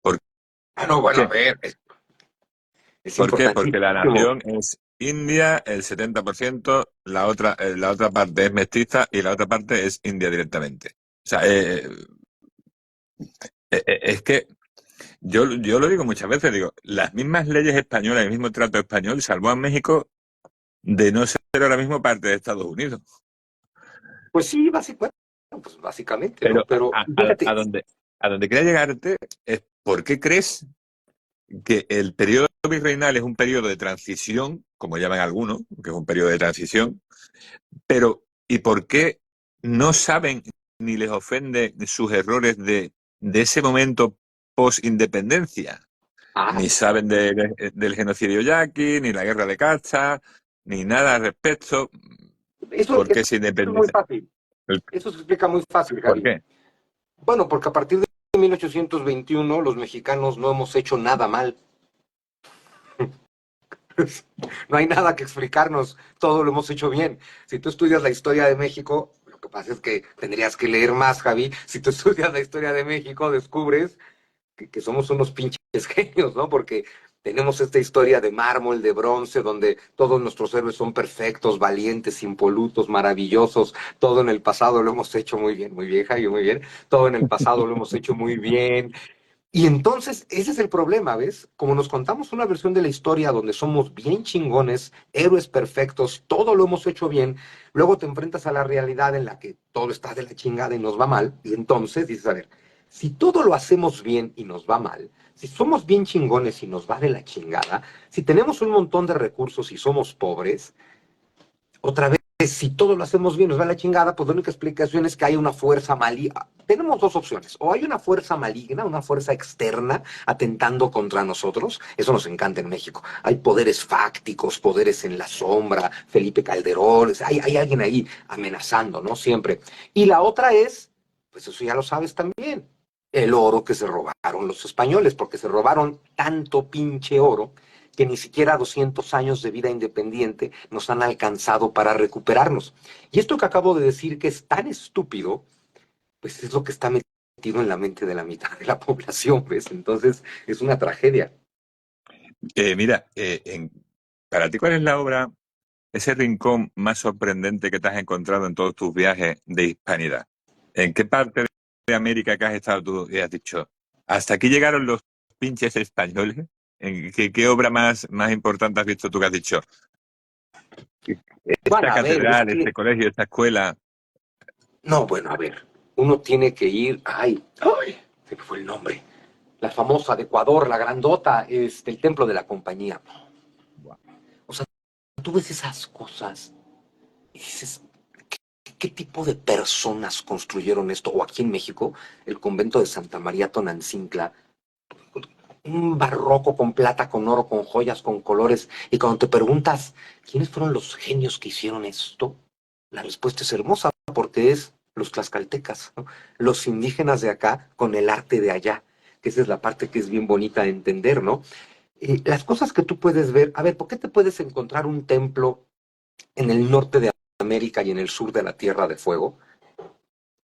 Speaker 1: ¿Por
Speaker 2: Ah, no, bueno, a
Speaker 1: qué?
Speaker 2: ver, es
Speaker 1: ¿Por qué? Porque la
Speaker 2: importantísimo.
Speaker 1: nación es India, el 70%, la otra parte es mestiza y la otra parte es India directamente. O sea, es que yo lo digo muchas veces, digo, las mismas leyes españolas, el mismo trato español salvó a México de no ser ahora mismo parte de Estados Unidos.
Speaker 2: Pues sí, básicamente, pues básicamente,
Speaker 1: Pero
Speaker 2: ¿no? Pero fíjate,
Speaker 1: a donde quería llegarte es ¿por qué crees que el periodo virreinal es un periodo de transición, como llaman algunos, que es un periodo de transición, pero ¿y por qué no saben ni les ofende sus errores de ese momento post-independencia?
Speaker 2: ah,
Speaker 1: Ni saben del genocidio yaqui, ni la guerra de Cacha, ni nada al respecto. ¿Por
Speaker 2: eso
Speaker 1: qué se
Speaker 2: es muy
Speaker 1: independiza?
Speaker 2: fácil. Eso se explica muy fácil,
Speaker 1: ¿Por
Speaker 2: Javi.
Speaker 1: qué?
Speaker 2: Bueno, porque a partir de 1821 los mexicanos no hemos hecho nada mal. No hay nada que explicarnos, todo lo hemos hecho bien. Si tú estudias la historia de México, lo que pasa es que tendrías que leer más, Javi. Si tú estudias la historia de México, descubres que somos unos pinches genios, ¿no? Porque tenemos esta historia de mármol, de bronce, donde todos nuestros héroes son perfectos, valientes, impolutos, maravillosos. Todo en el pasado lo hemos hecho muy bien, Javi, muy bien. Todo en el pasado lo hemos hecho muy bien. Y entonces, ese es el problema, ¿ves? Como nos contamos una versión de la historia donde somos bien chingones, héroes perfectos, todo lo hemos hecho bien, luego te enfrentas a la realidad en la que todo está de la chingada y nos va mal, y entonces dices, a ver, si todo lo hacemos bien y nos va mal, si somos bien chingones y nos va de la chingada, si tenemos un montón de recursos y somos pobres, otra vez, si todo lo hacemos bien, nos va la chingada, pues la única explicación es que hay una fuerza maligna. Tenemos dos opciones. O hay una fuerza maligna, una fuerza externa atentando contra nosotros. Eso nos encanta en México. Hay poderes fácticos, poderes en la sombra, Felipe Calderón. O sea, hay alguien ahí amenazando, ¿no? Siempre. Y la otra es, pues eso ya lo sabes también, el oro que se robaron los españoles, porque se robaron tanto pinche oro que ni siquiera 200 años de vida independiente nos han alcanzado para recuperarnos. Y esto que acabo de decir que es tan estúpido, pues es lo que está metido en la mente de la mitad de la población, ¿ves? Entonces es una tragedia.
Speaker 1: Mira, para ti, ¿cuál es la obra, ese rincón más sorprendente que te has encontrado en todos tus viajes de hispanidad? ¿En qué parte de América que has estado tú y has dicho, hasta aquí llegaron los pinches españoles? ¿Qué obra más importante has visto tú que has dicho,
Speaker 2: Bueno,
Speaker 1: esta
Speaker 2: a ver, es
Speaker 1: catedral,
Speaker 2: que,
Speaker 1: este colegio, esta escuela?
Speaker 2: no, bueno, a ver, uno tiene que ir, ay, se me fue el nombre. la famosa de Ecuador, la grandota, el templo de la compañía. O sea, tú ves esas cosas y dices, ¿qué tipo de personas construyeron esto? O aquí en México, el convento de Santa María Tonantzintla, un barroco con plata, con oro, con joyas, con colores. Y cuando te preguntas, ¿quiénes fueron los genios que hicieron esto? La respuesta es hermosa, porque es los tlaxcaltecas, ¿no? Los indígenas de acá con el arte de allá, que esa es la parte que es bien bonita de entender, ¿no? Las cosas que tú puedes ver, a ver, ¿por qué te puedes encontrar un templo en el norte de América y en el sur de la Tierra de Fuego?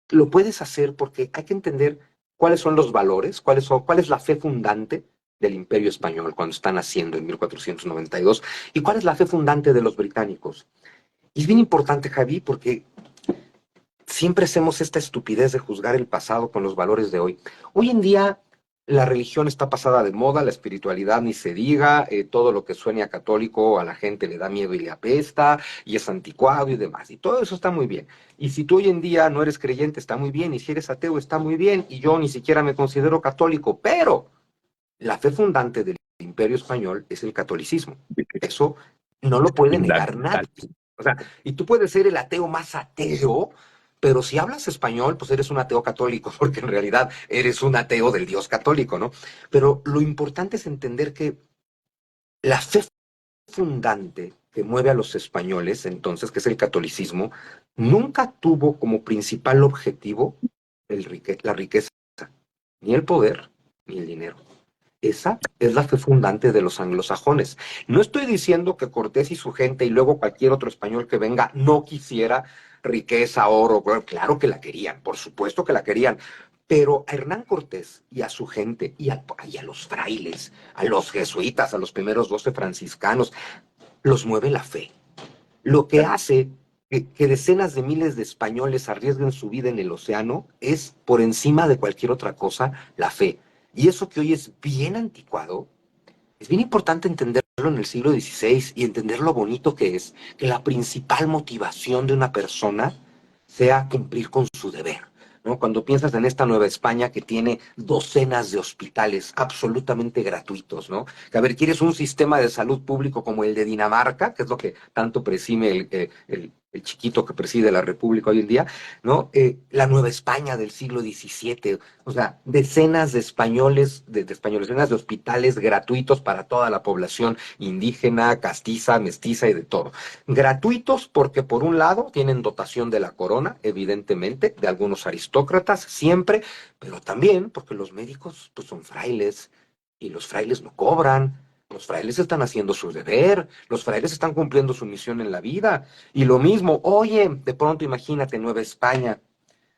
Speaker 2: Lo puedes hacer porque hay que entender cuáles son los valores, cuál es la fe fundante del Imperio Español cuando están naciendo en 1492 y cuál es la fe fundante de los británicos. Y es bien importante, Javi, porque siempre hacemos esta estupidez de juzgar el pasado con los valores de hoy. Hoy en día la religión está pasada de moda, la espiritualidad ni se diga, todo lo que suene a católico a la gente le da miedo y le apesta, y es anticuado y demás. Y todo eso está muy bien. Y si tú hoy en día no eres creyente, está muy bien, y si eres ateo, está muy bien, y yo ni siquiera me considero católico, pero la fe fundante del Imperio Español es el catolicismo. Eso no lo puede negar nadie. O sea, y tú puedes ser el ateo más ateo, pero si hablas español, pues eres un ateo católico, porque en realidad eres un ateo del Dios católico, ¿no? Pero lo importante es entender que la fe fundante que mueve a los españoles, entonces, que es el catolicismo, nunca tuvo como principal objetivo la riqueza, ni el poder, ni el dinero. Esa es la fe fundante de los anglosajones. No estoy diciendo que Cortés y su gente y luego cualquier otro español que venga no quisiera riqueza, oro. Bueno, claro que la querían, por supuesto que la querían. Pero a Hernán Cortés y a su gente y a los frailes, a los jesuitas, a los primeros 12 franciscanos, los mueve la fe. Lo que hace que decenas de miles de españoles arriesguen su vida en el océano es, por encima de cualquier otra cosa, la fe. Y eso que hoy es bien anticuado, es bien importante entenderlo en el siglo XVI y entender lo bonito que es que la principal motivación de una persona sea cumplir con su deber. ¿No? Cuando piensas en esta Nueva España que tiene docenas de hospitales absolutamente gratuitos, ¿no? Que a ver, ¿quieres un sistema de salud público como el de Dinamarca, que es lo que tanto presume el chiquito que preside la República hoy en día, ¿no? La Nueva España del siglo XVII, o sea, decenas de españoles, de españoles, decenas de hospitales gratuitos para toda la población indígena, castiza, mestiza y de todo. Gratuitos porque por un lado tienen dotación de la corona, evidentemente, de algunos aristócratas, siempre, pero también porque los médicos pues, son frailes y los frailes no cobran. Los frailes están haciendo su deber, los frailes están cumpliendo su misión en la vida. Y lo mismo, oye, de pronto imagínate Nueva España.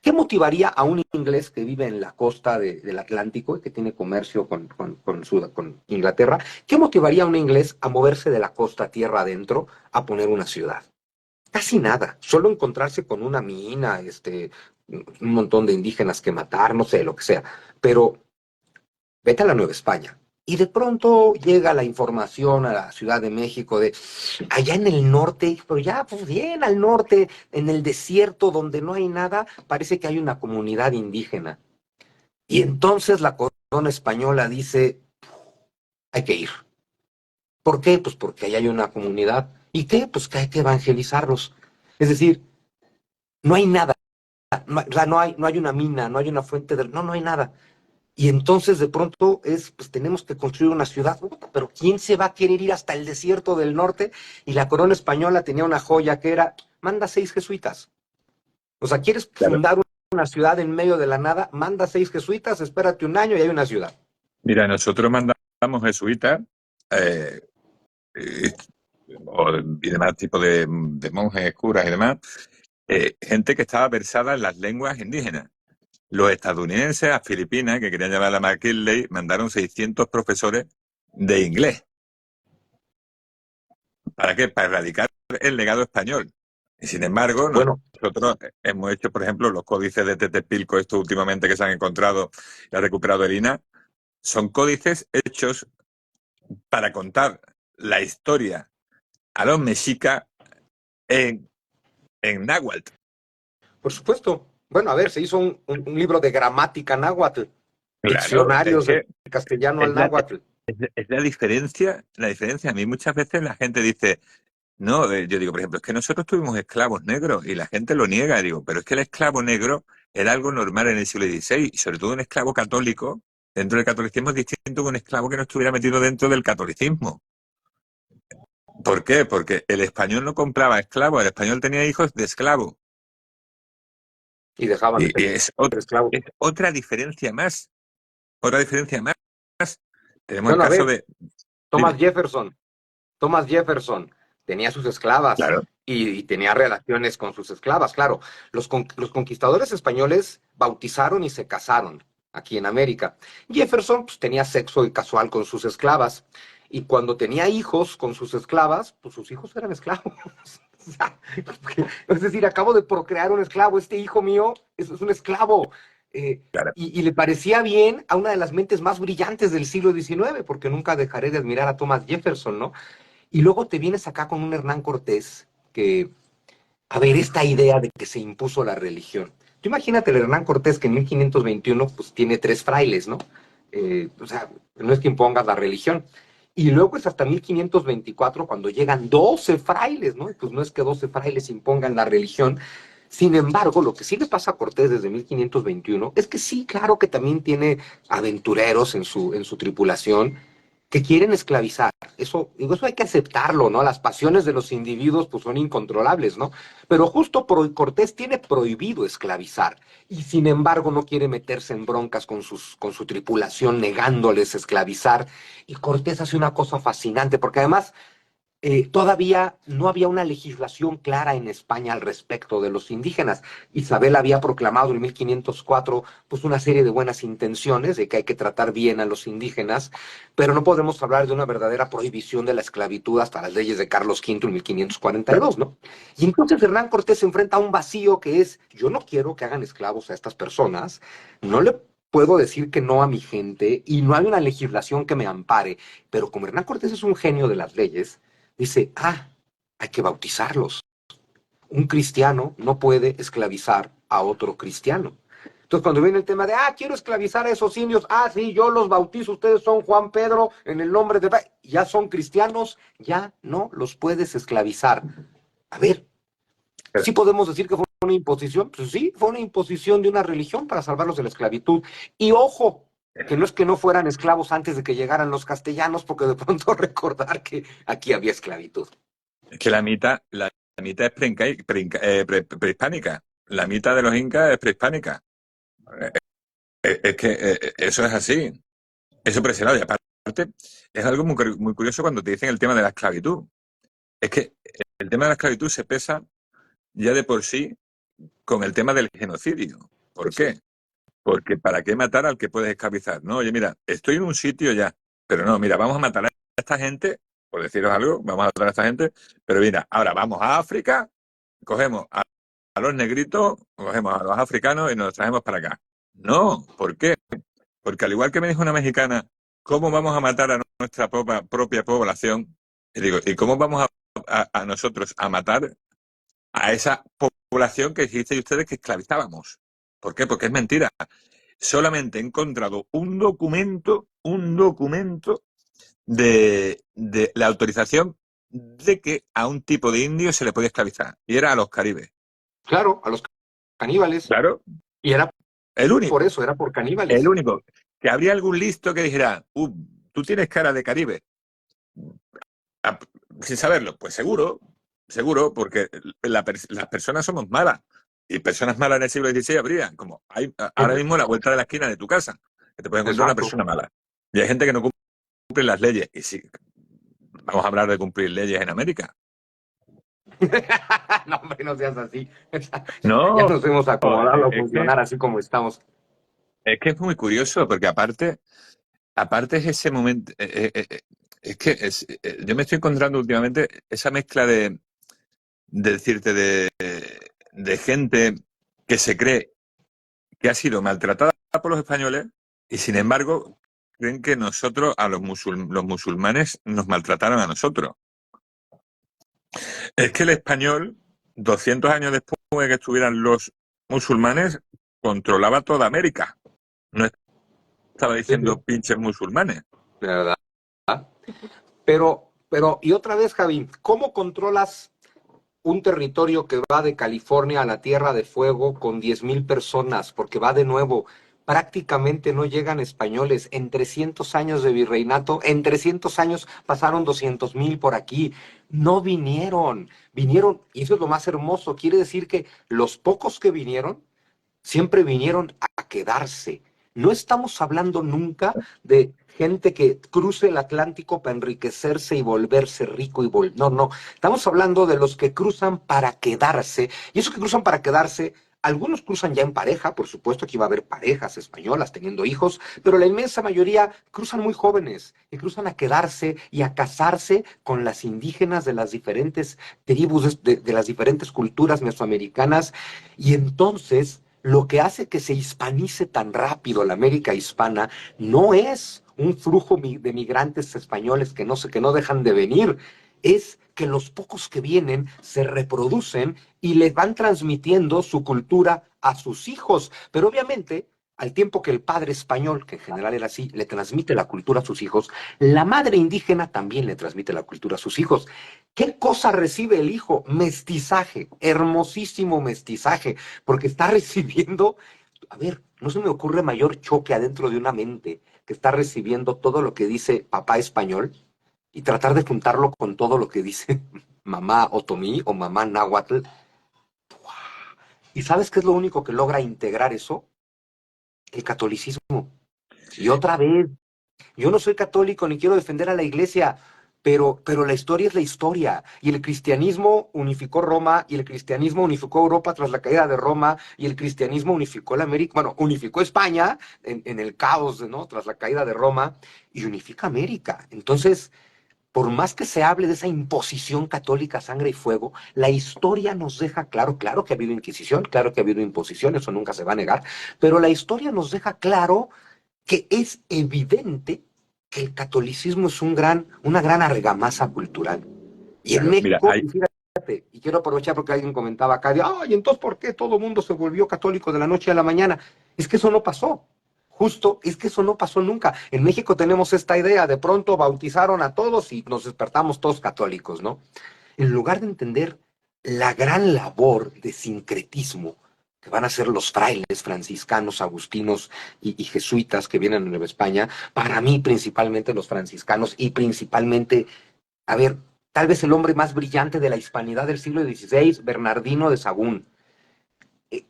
Speaker 2: ¿Qué motivaría a un inglés que vive en la costa del Atlántico y que tiene comercio con Inglaterra? ¿Qué motivaría a un inglés a moverse de la costa tierra adentro a poner una ciudad? Casi nada, solo encontrarse con una mina, un montón de indígenas que matar, no sé, lo que sea. Pero vete a la Nueva España. Y de pronto llega la información a la Ciudad de México de allá en el norte, pero ya, pues bien al norte, en el desierto donde no hay nada, parece que hay una comunidad indígena. Y entonces la corona española dice, hay que ir. ¿Por qué? Pues porque allá hay una comunidad. ¿Y qué? Pues que hay que evangelizarlos. Es decir, no hay nada, o sea, no hay una mina, no hay una fuente de... No, no hay nada. Y entonces de pronto pues tenemos que construir una ciudad, pero ¿quién se va a querer ir hasta el desierto del norte? Y la corona española tenía una joya que era, manda 6 jesuitas. O sea, ¿quieres
Speaker 1: Claro.
Speaker 2: fundar una ciudad en medio de la nada? Manda 6 jesuitas, espérate un año y hay una ciudad.
Speaker 1: Mira, nosotros mandamos jesuitas eh, y, y demás tipos de monjes, curas y demás, gente que estaba versada en las lenguas indígenas. Los estadounidenses a Filipinas, que querían llamar a McKinley, mandaron 600 profesores de inglés. ¿Para qué? Para erradicar el legado español. Y sin embargo,
Speaker 2: Bueno,
Speaker 1: nosotros hemos hecho, por ejemplo, los códices de Tetepilco, esto últimamente que se han encontrado y ha recuperado el INA, son códices hechos para contar la historia a los mexicas en, en náhuatl.
Speaker 2: por supuesto. Bueno, a ver, se hizo un libro de gramática náhuatl.
Speaker 1: Claro, es
Speaker 2: diccionarios del
Speaker 1: que
Speaker 2: castellano
Speaker 1: es
Speaker 2: al
Speaker 1: la,
Speaker 2: náhuatl.
Speaker 1: es la diferencia. A mí muchas veces la gente dice, no, yo digo, por ejemplo, es que nosotros tuvimos esclavos negros y la gente lo niega. Digo, pero es que el esclavo negro era algo normal en el siglo XVI y sobre todo un esclavo católico dentro del catolicismo es distinto que un esclavo que no estuviera metido dentro del catolicismo. ¿Por qué? Porque el español no compraba esclavos, el español tenía hijos de esclavos.
Speaker 2: Y dejaban de
Speaker 1: Y
Speaker 2: ser esclavos.
Speaker 1: es otra diferencia más. Otra diferencia más. Tenemos el
Speaker 2: Bueno, a
Speaker 1: caso
Speaker 2: ver,
Speaker 1: de...
Speaker 2: Thomas
Speaker 1: Dime.
Speaker 2: Jefferson. Thomas Jefferson tenía sus esclavas
Speaker 1: Claro,
Speaker 2: y tenía relaciones con sus esclavas, claro. Los conquistadores españoles bautizaron y se casaron aquí en América. Jefferson pues, tenía sexo casual con sus esclavas y cuando tenía hijos con sus esclavas, pues sus hijos eran esclavos. O sea, es decir, acabo de procrear un esclavo, este hijo mío es un esclavo. Eh,
Speaker 1: claro.
Speaker 2: y le parecía bien a una de las mentes más brillantes del siglo XIX, porque nunca dejaré de admirar a Thomas Jefferson, ¿no? Y luego te vienes acá con un Hernán Cortés que, a ver, esta idea de que se impuso la religión. Tú imagínate el Hernán Cortés que en 1521 pues tiene tres frailes, ¿no? O sea, no es que impongas la religión. Y luego es hasta 1524 cuando llegan 12 frailes, ¿no? Y pues no es que 12 frailes impongan la religión. Sin embargo, lo que sí le pasa a Cortés desde 1521 es que sí, claro que también tiene aventureros en su tripulación que quieren esclavizar. Eso, digo, eso hay que aceptarlo, ¿no? Las pasiones de los individuos pues son incontrolables, ¿no? Pero justo Cortés tiene prohibido esclavizar y sin embargo no quiere meterse en broncas con su tripulación negándoles esclavizar. Y Cortés hace una cosa fascinante porque además todavía no había una legislación clara en España al respecto de los indígenas. Isabel había proclamado en 1504 pues una serie de buenas intenciones de que hay que tratar bien a los indígenas, pero no podemos hablar de una verdadera prohibición de la esclavitud hasta las leyes de Carlos V en 1542, ¿no? Y entonces Hernán Cortés se enfrenta a un vacío que es, yo no quiero que hagan esclavos a estas personas, no le puedo decir que no a mi gente y no hay una legislación que me ampare, pero como Hernán Cortés es un genio de las leyes, dice, hay que bautizarlos. Un cristiano no puede esclavizar a otro cristiano. Entonces, cuando viene el tema de, quiero esclavizar a esos indios, sí, yo los bautizo, ustedes son Juan Pedro, en el nombre de... Ya son cristianos, ya no los puedes esclavizar. A ver, sí podemos decir que fue una imposición, pues sí, fue una imposición de una religión para salvarlos de la esclavitud. Y ojo, que no es que no fueran esclavos antes de que llegaran los castellanos, porque de pronto recordar que aquí había esclavitud.
Speaker 1: Es que la mitad es prehispánica. La mitad de los incas es prehispánica. Es que eso es así. Eso presionado. Y aparte, es algo muy curioso cuando te dicen el tema de la esclavitud. Es que el tema de la esclavitud se pesa ya de por sí con el tema del genocidio. ¿Por
Speaker 2: Pues sí.
Speaker 1: qué? Porque ¿para qué matar al que puedes esclavizar? No, oye, mira, estoy en un sitio ya, pero no, mira, vamos a matar a esta gente, por deciros algo, vamos a matar a esta gente, pero mira, ahora vamos a África, cogemos a los negritos, cogemos a los africanos y nos los traemos para acá. No, ¿por qué? Porque al igual que me dijo una mexicana, ¿cómo vamos a matar a nuestra propia población? Y digo, ¿y cómo vamos a nosotros a matar a esa población que dijisteis ustedes que esclavizábamos? ¿Por qué? Porque es mentira. Solamente he encontrado un documento de la autorización de que a un tipo de indio se le podía esclavizar. Y era a los caribes.
Speaker 2: Claro, a los caníbales.
Speaker 1: Claro,
Speaker 2: Y era
Speaker 1: el único,
Speaker 2: por eso, era por
Speaker 1: el
Speaker 2: caníbales.
Speaker 1: único. Que habría algún listo que dijera, tú tienes cara de caribe. Ah, sin saberlo, pues seguro, seguro, porque las personas somos malas. Y personas malas en el siglo XVI habría, como hay ahora mismo a la vuelta de la esquina de tu casa, que te puede encontrar una
Speaker 2: Exacto.
Speaker 1: persona mala. Y hay gente que no cumple las leyes. Y si vamos a hablar de cumplir leyes en América.
Speaker 2: No, hombre, no seas así. Ya
Speaker 1: No,
Speaker 2: nos hemos acomodado a
Speaker 1: es que,
Speaker 2: funcionar así como estamos.
Speaker 1: es que es muy curioso, porque aparte es ese momento, es que yo me estoy encontrando últimamente esa mezcla de decirte de gente que se cree que ha sido maltratada por los españoles y sin embargo creen que nosotros, a los musulmanes, nos maltrataron a nosotros. Es que el español, 200 años después de que estuvieran los musulmanes, controlaba toda América. No estaba
Speaker 2: Sí, sí.
Speaker 1: diciendo pinches musulmanes.
Speaker 2: ¿Verdad? Y otra vez, Javi, ¿cómo controlas un territorio que va de California a la Tierra de Fuego con 10,000 personas? Porque va de nuevo, prácticamente no llegan españoles. En 300 años de virreinato, en 300 años pasaron 200,000 por aquí. No vinieron, vinieron, y eso es lo más hermoso. Quiere decir que los pocos que vinieron siempre vinieron a quedarse. No estamos hablando nunca de gente que cruce el Atlántico para enriquecerse y volverse rico no, no. Estamos hablando de los que cruzan para quedarse. Y esos que cruzan para quedarse, algunos cruzan ya en pareja, por supuesto que iba a haber parejas españolas teniendo hijos, pero la inmensa mayoría cruzan muy jóvenes y cruzan a quedarse y a casarse con las indígenas de las diferentes tribus, de las diferentes culturas mesoamericanas. Y entonces lo que hace que se hispanice tan rápido la América hispana no es un flujo de migrantes españoles que no dejan de venir, es que los pocos que vienen se reproducen y les van transmitiendo su cultura a sus hijos. Pero obviamente, al tiempo que el padre español, que en general era así, le transmite la cultura a sus hijos, la madre indígena también le transmite la cultura a sus hijos. ¿Qué cosa recibe el hijo? Mestizaje, hermosísimo mestizaje, porque está recibiendo, a ver, no se me ocurre mayor choque adentro de una mente que está recibiendo todo lo que dice papá español y tratar de juntarlo con todo lo que dice mamá otomí o mamá náhuatl. ¿Y sabes qué es lo único que logra integrar eso? El catolicismo. Y otra vez, yo no soy católico ni quiero defender a la iglesia, pero la historia es la historia. Y el cristianismo unificó Roma, y el cristianismo unificó Europa tras la caída de Roma, y el cristianismo unificó la América, bueno, unificó España en el caos, ¿no? Tras la caída de Roma, y unifica América. Entonces, por más que se hable de esa imposición católica, sangre y fuego, la historia nos deja claro, claro que ha habido Inquisición, claro que ha habido imposición, eso nunca se va a negar, pero la historia nos deja claro que es evidente que el catolicismo es una gran argamasa cultural. Y en
Speaker 1: Claro, mira,
Speaker 2: México, y fíjate, y quiero aprovechar porque alguien comentaba acá, ay, entonces, ¿por qué todo el mundo se volvió católico de la noche a la mañana? Es que eso no pasó. Justo, es que eso no pasó nunca. En México tenemos esta idea, de pronto bautizaron a todos y nos despertamos todos católicos, ¿no? En lugar de entender la gran labor de sincretismo que van a ser los frailes franciscanos, agustinos y jesuitas que vienen a Nueva España, para mí principalmente los franciscanos y principalmente, a ver, tal vez el hombre más brillante de la hispanidad del siglo XVI, Bernardino de Sahagún.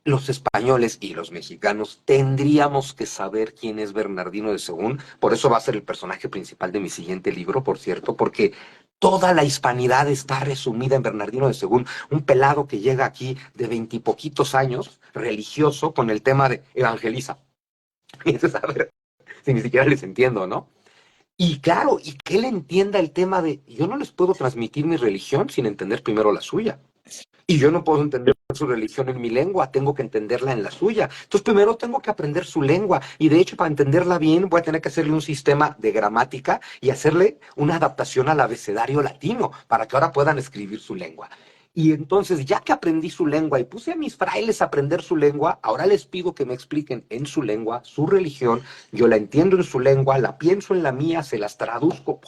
Speaker 2: Los españoles y los mexicanos tendríamos que saber quién es Bernardino de Sahagún. Por eso va a ser el personaje principal de mi siguiente libro, por cierto, porque toda la hispanidad está resumida en Bernardino de Sahagún, un pelado que llega aquí de 20 y poquitos años, religioso, con el tema de evangeliza. Y dices, a ver, si ni siquiera les entiendo, ¿no? Y claro, y que él entienda el tema de, yo no les puedo transmitir mi religión sin entender primero la suya. Y yo no puedo entender su religión en mi lengua, tengo que entenderla en la suya. Entonces, primero tengo que aprender su lengua. Y de hecho, para entenderla bien, voy a tener que hacerle un sistema de gramática y hacerle una adaptación al abecedario latino para que ahora puedan escribir su lengua. Y entonces, ya que aprendí su lengua y puse a mis frailes a aprender su lengua, ahora les pido que me expliquen en su lengua, su religión. Yo la entiendo en su lengua, la pienso en la mía, se las traduzco.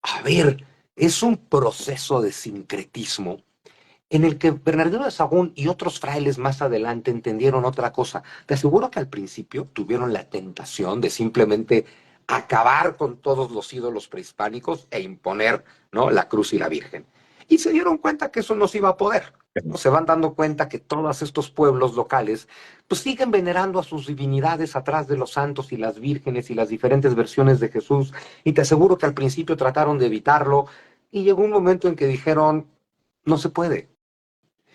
Speaker 2: A ver, es un proceso de sincretismo en el que Bernardino de Sahagún y otros frailes más adelante entendieron otra cosa. Te aseguro que al principio tuvieron la tentación de simplemente acabar con todos los ídolos prehispánicos e imponer, ¿no?, la cruz y la Virgen. Y se dieron cuenta que eso no se iba a poder. ¿No? Se van dando cuenta que todos estos pueblos locales pues siguen venerando a sus divinidades atrás de los santos y las vírgenes y las diferentes versiones de Jesús. Y te aseguro que al principio trataron de evitarlo y llegó un momento en que dijeron, no se puede.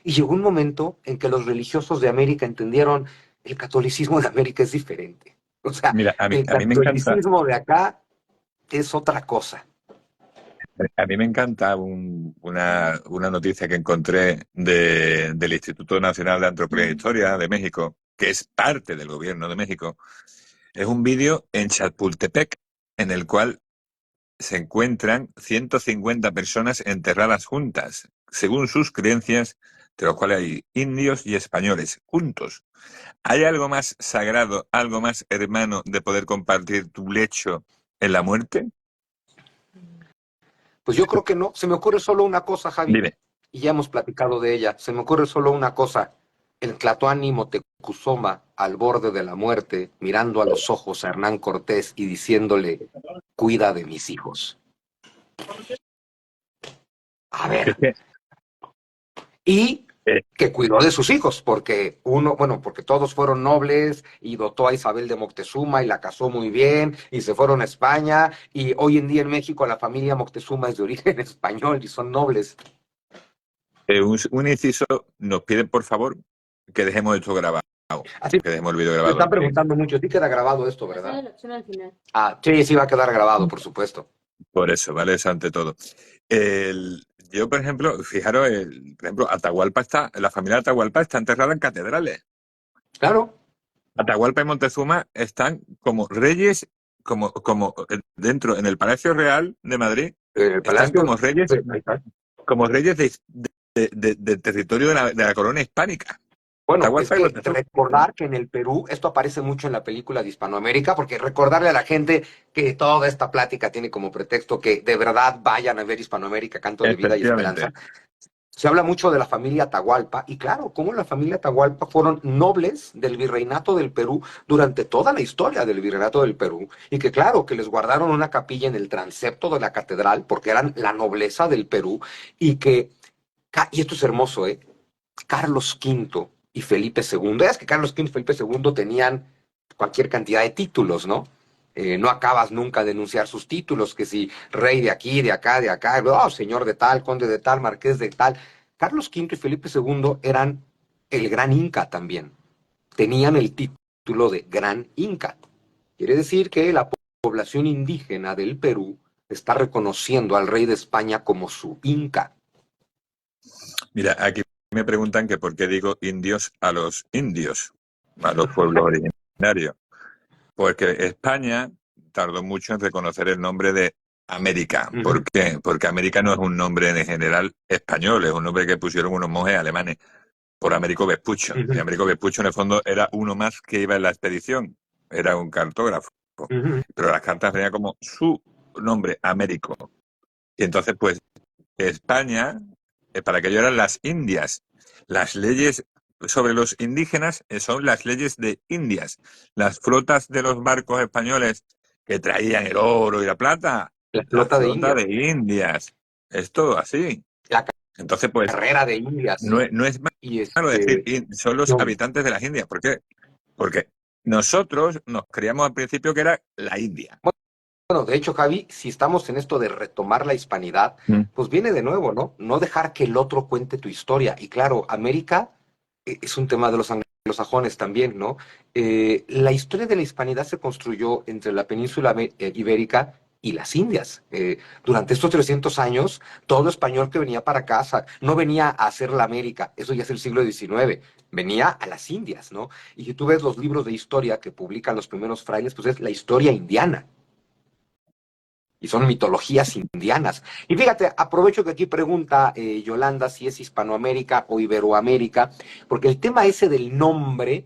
Speaker 2: Y llegó un momento en que los religiosos de América entendieron el catolicismo de América es diferente. O sea,
Speaker 1: mira,
Speaker 2: el
Speaker 1: a mí me encanta,
Speaker 2: catolicismo de acá es otra cosa.
Speaker 1: a mí me encanta una noticia que encontré del Instituto Nacional de Antropología e Historia de México, que es parte del gobierno de México. Es un vídeo en Chapultepec en el cual se encuentran 150 personas enterradas juntas, según sus creencias, de los cuales hay indios y españoles juntos. ¿Hay algo más sagrado, algo más hermano de poder compartir tu lecho en la muerte?
Speaker 2: Pues yo creo que no. Se me ocurre solo una cosa, Javi,
Speaker 1: Dime.
Speaker 2: y ya hemos platicado de ella. Se me ocurre solo una cosa. El Tlatoani Moctezuma, al borde de la muerte, mirando a los ojos a Hernán Cortés y diciéndole, cuida de mis hijos. A
Speaker 1: Es
Speaker 2: ver,
Speaker 1: que,
Speaker 2: y
Speaker 1: eh,
Speaker 2: que cuidó de sus hijos, porque porque todos fueron nobles y dotó a Isabel de Moctezuma y la casó muy bien y se fueron a España y hoy en día en México la familia Moctezuma es de origen español y son nobles.
Speaker 1: un inciso, nos piden por favor que dejemos esto grabado,
Speaker 2: Así
Speaker 1: que dejemos el vídeo
Speaker 2: me
Speaker 1: grabado.
Speaker 2: están preguntando mucho, ¿sí queda grabado esto, verdad? Ah, sí, sí va a quedar grabado, por supuesto.
Speaker 1: Por eso, ¿vale? Eso ante todo. Yo, por ejemplo, fijaros, por ejemplo, la familia Atahualpa está enterrada en catedrales.
Speaker 2: Claro,
Speaker 1: Atahualpa y Montezuma están como reyes, dentro, en el Palacio Real de Madrid,
Speaker 2: el
Speaker 1: están
Speaker 2: Palacio, ahí está.
Speaker 1: como reyes del territorio de la corona hispánica.
Speaker 2: Bueno, es
Speaker 1: Atahualpa y
Speaker 2: que
Speaker 1: Montezuma.
Speaker 2: recordar que en el Perú, esto aparece mucho en la película de Hispanoamérica, porque recordarle a la gente que toda esta plática tiene como pretexto que de verdad vayan a ver Hispanoamérica, Canto de Vida y Esperanza.
Speaker 1: Efectivamente.
Speaker 2: Se habla mucho de la familia Atahualpa, y claro, cómo la familia Atahualpa fueron nobles del virreinato del Perú durante toda la historia del virreinato del Perú, y que claro, que les guardaron una capilla en el transepto de la catedral, porque eran la nobleza del Perú, y esto es hermoso, Carlos V y Felipe II. Es que Carlos V y Felipe II tenían cualquier cantidad de títulos, ¿no? No acabas nunca de enunciar sus títulos, que si rey de aquí, de acá, oh, señor de tal, conde de tal, marqués de tal. Carlos V y Felipe II eran el gran Inca también. Tenían el título de gran Inca. Quiere decir que la población indígena del Perú está reconociendo al rey de España como su Inca.
Speaker 1: Mira, aquí me preguntan que por qué digo indios, a los pueblos originarios. Porque España tardó mucho en reconocer el nombre de América.
Speaker 2: Uh
Speaker 1: ¿Por
Speaker 2: -huh,
Speaker 1: qué? Porque América no es un nombre en general español, es un nombre que pusieron unos monjes alemanes por Américo
Speaker 2: uh
Speaker 1: Vespucho. Y
Speaker 2: -huh,
Speaker 1: Américo Vespucho, en el fondo, era uno más que iba en la expedición, era un cartógrafo.
Speaker 2: uh -huh.
Speaker 1: Pero las cartas venían como su nombre, Américo. Y entonces, pues, España, para aquello eran las Indias. Las leyes sobre los indígenas son las leyes de Indias. Las flotas de los barcos españoles que traían el oro y la plata,
Speaker 2: La
Speaker 1: la
Speaker 2: flota de
Speaker 1: flota
Speaker 2: Indias,
Speaker 1: de Indias. Es todo así.
Speaker 2: la
Speaker 1: Entonces, pues,
Speaker 2: carrera de Indias.
Speaker 1: no es
Speaker 2: Y
Speaker 1: malo decir, son los
Speaker 2: no,
Speaker 1: habitantes de las Indias. ¿Por qué? Porque nosotros nos creíamos al principio que era la India.
Speaker 2: bueno, de hecho, Javi, si estamos en esto de retomar la hispanidad,
Speaker 1: Mm.
Speaker 2: pues viene de nuevo, ¿no? No dejar que el otro cuente tu historia. Y claro, América es un tema de los anglosajones también, ¿no? La historia de la hispanidad se construyó entre la península ibérica y las Indias. Durante estos 300 años, todo español que venía para casa no venía a hacer la América, eso ya es el siglo XIX, venía a las Indias, ¿no? Y si tú ves los libros de historia que publican los primeros frailes, pues es la historia indiana y son mitologías indianas. Y fíjate, aprovecho que aquí pregunta Yolanda si es Hispanoamérica o Iberoamérica, porque el tema ese del nombre,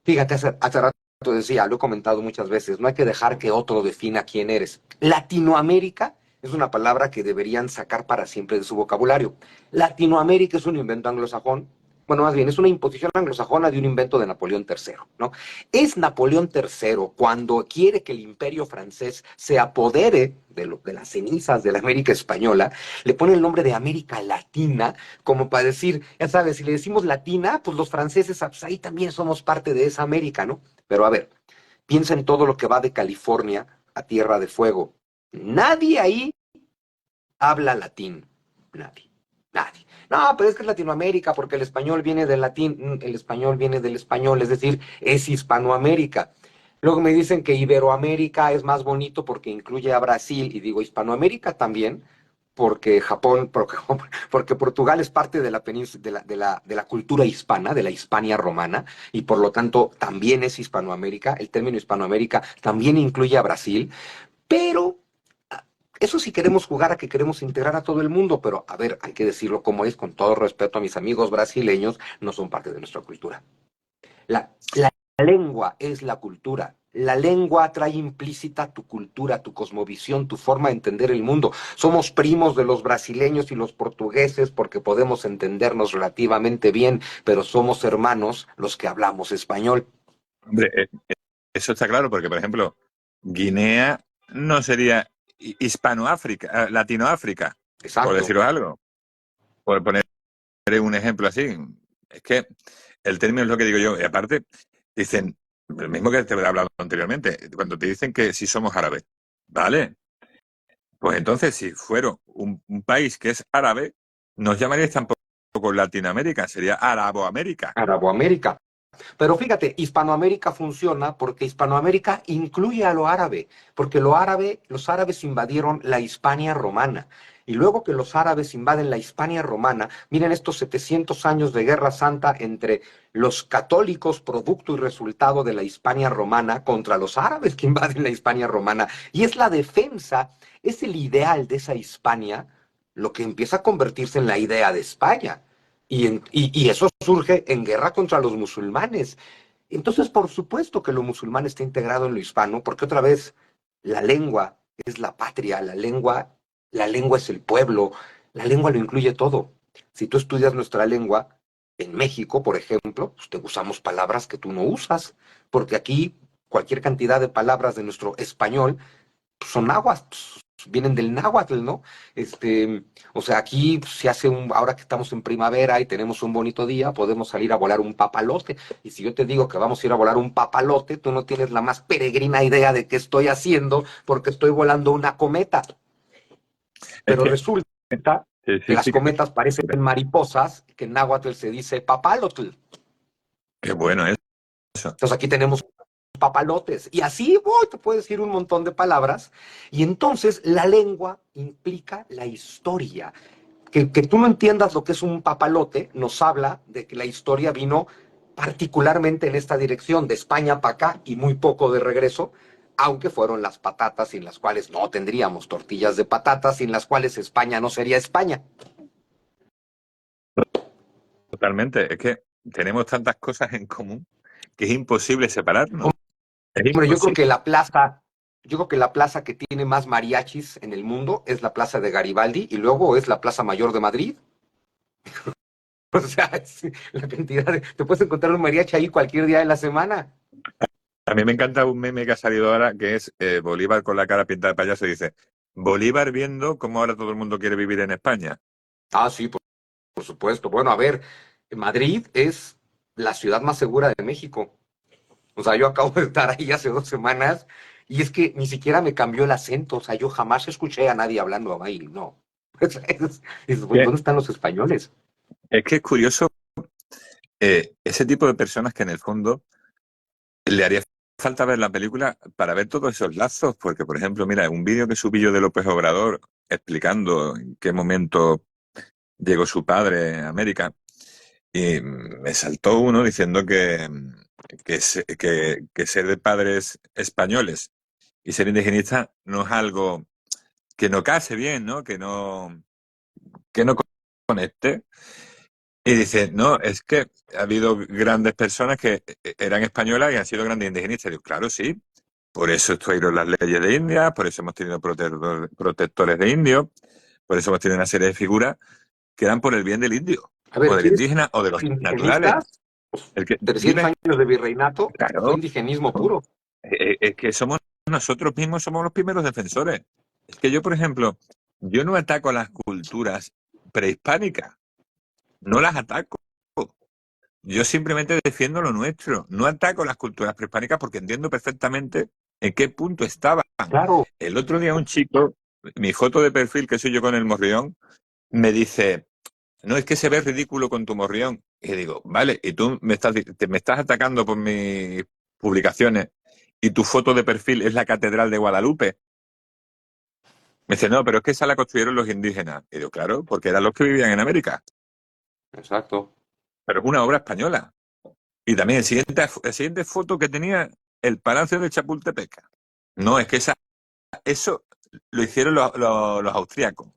Speaker 2: fíjate, hace rato decía, lo he comentado muchas veces, no hay que dejar que otro defina quién eres. Latinoamérica es una palabra que deberían sacar para siempre de su vocabulario. Latinoamérica es un invento anglosajón, bueno, más bien es una imposición anglosajona de un invento de Napoleón III, ¿no? Es Napoleón III cuando quiere que el imperio francés se apodere de las cenizas de la América española, le pone el nombre de América Latina, como para decir, ya sabes, si le decimos latina, pues los franceses, pues ahí también somos parte de esa América, ¿no? Pero a ver, piensa en todo lo que va de California a Tierra de Fuego. Nadie ahí habla latín. Nadie. Nadie. No, pero es que es Latinoamérica, porque el español viene del latín, el español viene del español, es decir, es Hispanoamérica. Luego me dicen que Iberoamérica es más bonito porque incluye a Brasil, y digo Hispanoamérica también, porque Japón, porque Portugal es parte de la península, de la cultura hispana, de la Hispania romana, y por lo tanto también es Hispanoamérica. El término Hispanoamérica también incluye a Brasil, pero Eso sí queremos jugar a que queremos integrar a todo el mundo, pero a ver, hay que decirlo como es, con todo respeto a mis amigos brasileños, no son parte de nuestra cultura. La lengua es la cultura. La lengua trae implícita tu cultura, tu cosmovisión, tu forma de entender el mundo. Somos primos de los brasileños y los portugueses porque podemos entendernos relativamente bien, pero somos hermanos los que hablamos español.
Speaker 1: Hombre, eso está claro, porque, por ejemplo, Guinea no sería Hispanoáfrica, Latinoáfrica, por
Speaker 2: Exacto.
Speaker 1: deciros algo. Por poner un ejemplo así. Es que el término es lo que digo yo. Y aparte, dicen, lo mismo que te he hablado anteriormente, cuando te dicen que si somos árabes, ¿vale? Pues entonces, si fuera un país que es árabe, no os llamaríais tampoco Latinoamérica, sería Araboamérica.
Speaker 2: Araboamérica. Pero fíjate, Hispanoamérica funciona porque Hispanoamérica incluye a lo árabe, porque los árabes invadieron la Hispania romana. Y luego que los árabes invaden la Hispania romana, miren estos 700 años de guerra santa entre los católicos, producto y resultado de la Hispania romana, contra los árabes que invaden la Hispania romana. Y es la defensa, es el ideal de esa Hispania lo que empieza a convertirse en la idea de España. Y eso surge en guerra contra los musulmanes. Entonces, por supuesto que lo musulmán está integrado en lo hispano, porque otra vez la lengua es la patria, la lengua es el pueblo, la lengua lo incluye todo. Si tú estudias nuestra lengua, en México, por ejemplo, pues te usamos palabras que tú no usas, porque aquí cualquier cantidad de palabras de nuestro español pues, son náhuatl, vienen del náhuatl, ¿no? O sea, aquí se hace ahora que estamos en primavera y tenemos un bonito día, podemos salir a volar un papalote. Y si yo te digo que vamos a ir a volar un papalote, tú no tienes la más peregrina idea de qué estoy haciendo porque estoy volando una cometa.
Speaker 1: Es
Speaker 2: Pero
Speaker 1: que,
Speaker 2: resulta
Speaker 1: sí,
Speaker 2: que
Speaker 1: sí,
Speaker 2: las
Speaker 1: sí,
Speaker 2: cometas parecen mariposas, que en náhuatl se dice papalotl.
Speaker 1: qué bueno eso.
Speaker 2: Entonces aquí tenemos papalotes. Y así te puedo decir un montón de palabras. Y entonces la lengua implica la historia. Que tú no entiendas lo que es un papalote nos habla de que la historia vino particularmente en esta dirección, de España para acá y muy poco de regreso, aunque fueron las patatas sin las cuales no tendríamos tortillas de patatas, sin las cuales España no sería España.
Speaker 1: Totalmente. Es que tenemos tantas cosas en común que es imposible separarnos. Es
Speaker 2: Hombre,
Speaker 1: imposible.
Speaker 2: yo creo que la plaza que tiene más mariachis en el mundo es la Plaza de Garibaldi y luego es la Plaza Mayor de Madrid. O sea, la cantidad te puedes encontrar un mariachi ahí cualquier día de la semana.
Speaker 1: A mí me encanta un meme que ha salido ahora que es Bolívar con la cara pintada de payaso y dice, Bolívar viendo cómo ahora todo el mundo quiere vivir en España.
Speaker 2: Ah, sí, por supuesto. Bueno, a ver, Madrid es la ciudad más segura de México. O sea, yo acabo de estar ahí hace 2 semanas y es que ni siquiera me cambió el acento. O sea, yo jamás escuché a nadie hablando ahí, no. Pues,
Speaker 1: Que-
Speaker 2: ¿dónde están los españoles?
Speaker 1: Es que es curioso ese tipo de personas que en el fondo le haría falta ver la película para ver todos esos lazos, porque por ejemplo, mira, un vídeo que subí yo de López Obrador explicando en qué momento llegó su padre a América. Y me saltó uno diciendo que ser de padres españoles y ser indigenista no es algo que no case bien, ¿no? Que no conecte. Y dice, no, es que ha habido grandes personas que eran españolas y han sido grandes indigenistas. Y digo, claro, sí. Por eso estuvieron las leyes de India, por eso hemos tenido protectores de indios, por eso hemos tenido una serie de figuras que eran por el bien del indio,
Speaker 2: A
Speaker 1: o
Speaker 2: ver,
Speaker 1: del
Speaker 2: ¿quieres
Speaker 1: indígena, o de los naturales.
Speaker 2: indigenistas?
Speaker 1: El que,
Speaker 2: 300
Speaker 1: dime,
Speaker 2: años de virreinato fue
Speaker 1: claro,
Speaker 2: indigenismo puro.
Speaker 1: es que somos nosotros mismos, somos los primeros defensores. Es que yo, por ejemplo, yo no ataco a las culturas prehispánicas, no las ataco. Yo simplemente defiendo lo nuestro. No ataco las culturas prehispánicas porque entiendo perfectamente en qué punto estaban.
Speaker 2: Claro,
Speaker 1: El otro día un chico, mi foto de perfil que soy yo con el morrión, me dice, no, es que se ve ridículo con tu morrión. Y digo, vale, y tú me estás atacando por mis publicaciones y tu foto de perfil es la Catedral de Guadalupe. Me dice, no, pero es que esa la construyeron los indígenas. Y digo, claro, porque eran los que vivían en América.
Speaker 2: exacto.
Speaker 1: Pero es una obra española. Y también el siguiente foto que tenía el Palacio de Chapultepec. No, es que eso lo hicieron los austríacos.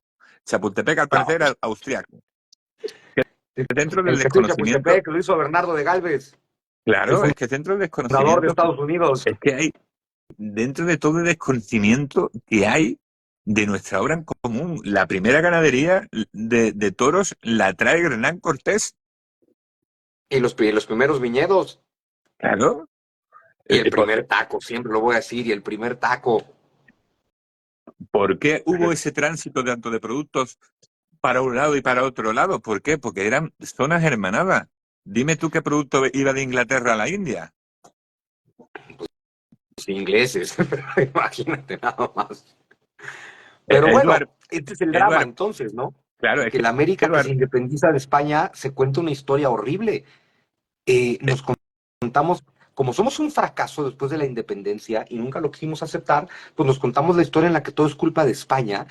Speaker 1: Chapultepec, al
Speaker 2: No,
Speaker 1: parecer,
Speaker 2: pues,
Speaker 1: era austríaco. Dentro del
Speaker 2: el castillo de
Speaker 1: desconocimiento,
Speaker 2: Chapultepec lo hizo Bernardo de Galvez, el
Speaker 1: claro, es que dentro del
Speaker 2: fundador de
Speaker 1: desconocimiento,
Speaker 2: Estados Unidos.
Speaker 1: es que hay, dentro de todo el desconocimiento que hay de nuestra obra en común, la primera ganadería de toros la trae Hernán Cortés.
Speaker 2: Y los primeros viñedos.
Speaker 1: Claro.
Speaker 2: Y el
Speaker 1: ¿Por,
Speaker 2: primer taco, siempre lo voy a decir, y el primer taco.
Speaker 1: por qué hubo ese tránsito tanto de productos para un lado y para otro lado? ¿Por qué? Porque eran zonas hermanadas. Dime tú qué producto iba de Inglaterra a la India.
Speaker 2: Los ingleses, imagínate nada más. Pero
Speaker 1: Eduard,
Speaker 2: bueno, este es el drama
Speaker 1: Eduard,
Speaker 2: entonces, ¿no?
Speaker 1: claro, es
Speaker 2: Que
Speaker 1: que
Speaker 2: la América que se
Speaker 1: Eduard,
Speaker 2: independiza de España se cuenta una historia horrible. Nos contamos, como somos un fracaso después de la independencia y nunca lo quisimos aceptar, pues nos contamos la historia en la que todo es culpa de España.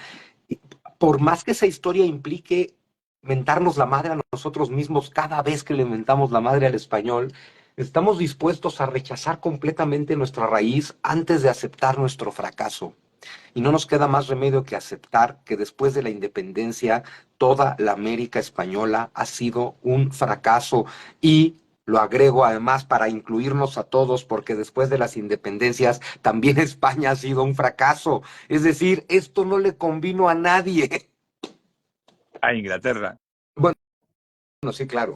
Speaker 2: Y por más que esa historia implique mentarnos la madre a nosotros mismos cada vez que le mentamos la madre al español, estamos dispuestos a rechazar completamente nuestra raíz antes de aceptar nuestro fracaso. Y no nos queda más remedio que aceptar que después de la independencia toda la América española ha sido un fracaso. Y lo agrego además para incluirnos a todos, porque después de las independencias también España ha sido un fracaso. Es decir, esto no le convino a nadie.
Speaker 1: a Inglaterra.
Speaker 2: Bueno, sí, claro,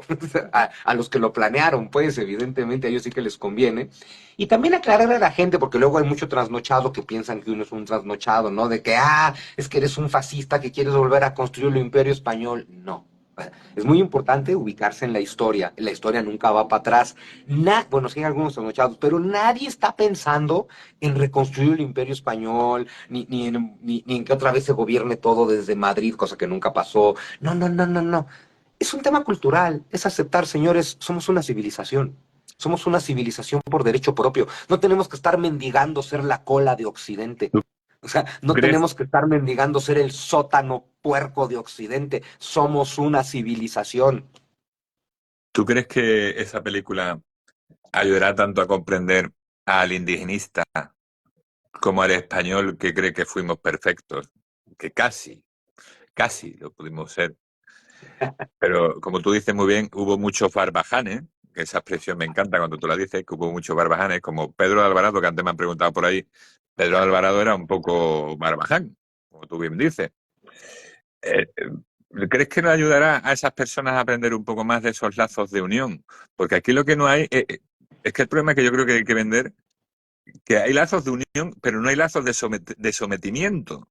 Speaker 2: a los que lo planearon, pues evidentemente a ellos sí que les conviene. Y también aclararle a la gente, porque luego hay mucho trasnochado que piensan que uno es un trasnochado, ¿no? De que, es que eres un fascista que quieres volver a construir el imperio español. No. Es muy importante ubicarse en la historia. La historia nunca va para atrás. Bueno, sí hay algunos trasnochados, pero nadie está pensando en reconstruir el imperio español, ni en que otra vez se gobierne todo desde Madrid, cosa que nunca pasó. No, no, no, no, no. Es un tema cultural, es aceptar, señores, somos una civilización. Somos una civilización por derecho propio. No tenemos que estar mendigando ser la cola de Occidente.
Speaker 1: ¿Tú
Speaker 2: O sea, no
Speaker 1: crees,
Speaker 2: tenemos que estar mendigando ser el sótano puerco de Occidente. Somos una civilización.
Speaker 1: tú crees que esa película ayudará tanto a comprender al indigenista como al español que cree que fuimos perfectos? Que casi lo pudimos ser. Pero como tú dices muy bien, hubo muchos barbajanes, que esa expresión me encanta cuando tú la dices, que hubo muchos barbajanes, como Pedro de Alvarado, que antes me han preguntado por ahí. Pedro de Alvarado era un poco barbaján, como tú bien dices. ¿Crees que nos ayudará a esas personas a aprender un poco más de esos lazos de unión? Porque aquí lo que no hay, es que el problema que yo creo que hay que vender, que hay lazos de unión, pero no hay lazos de sometimiento.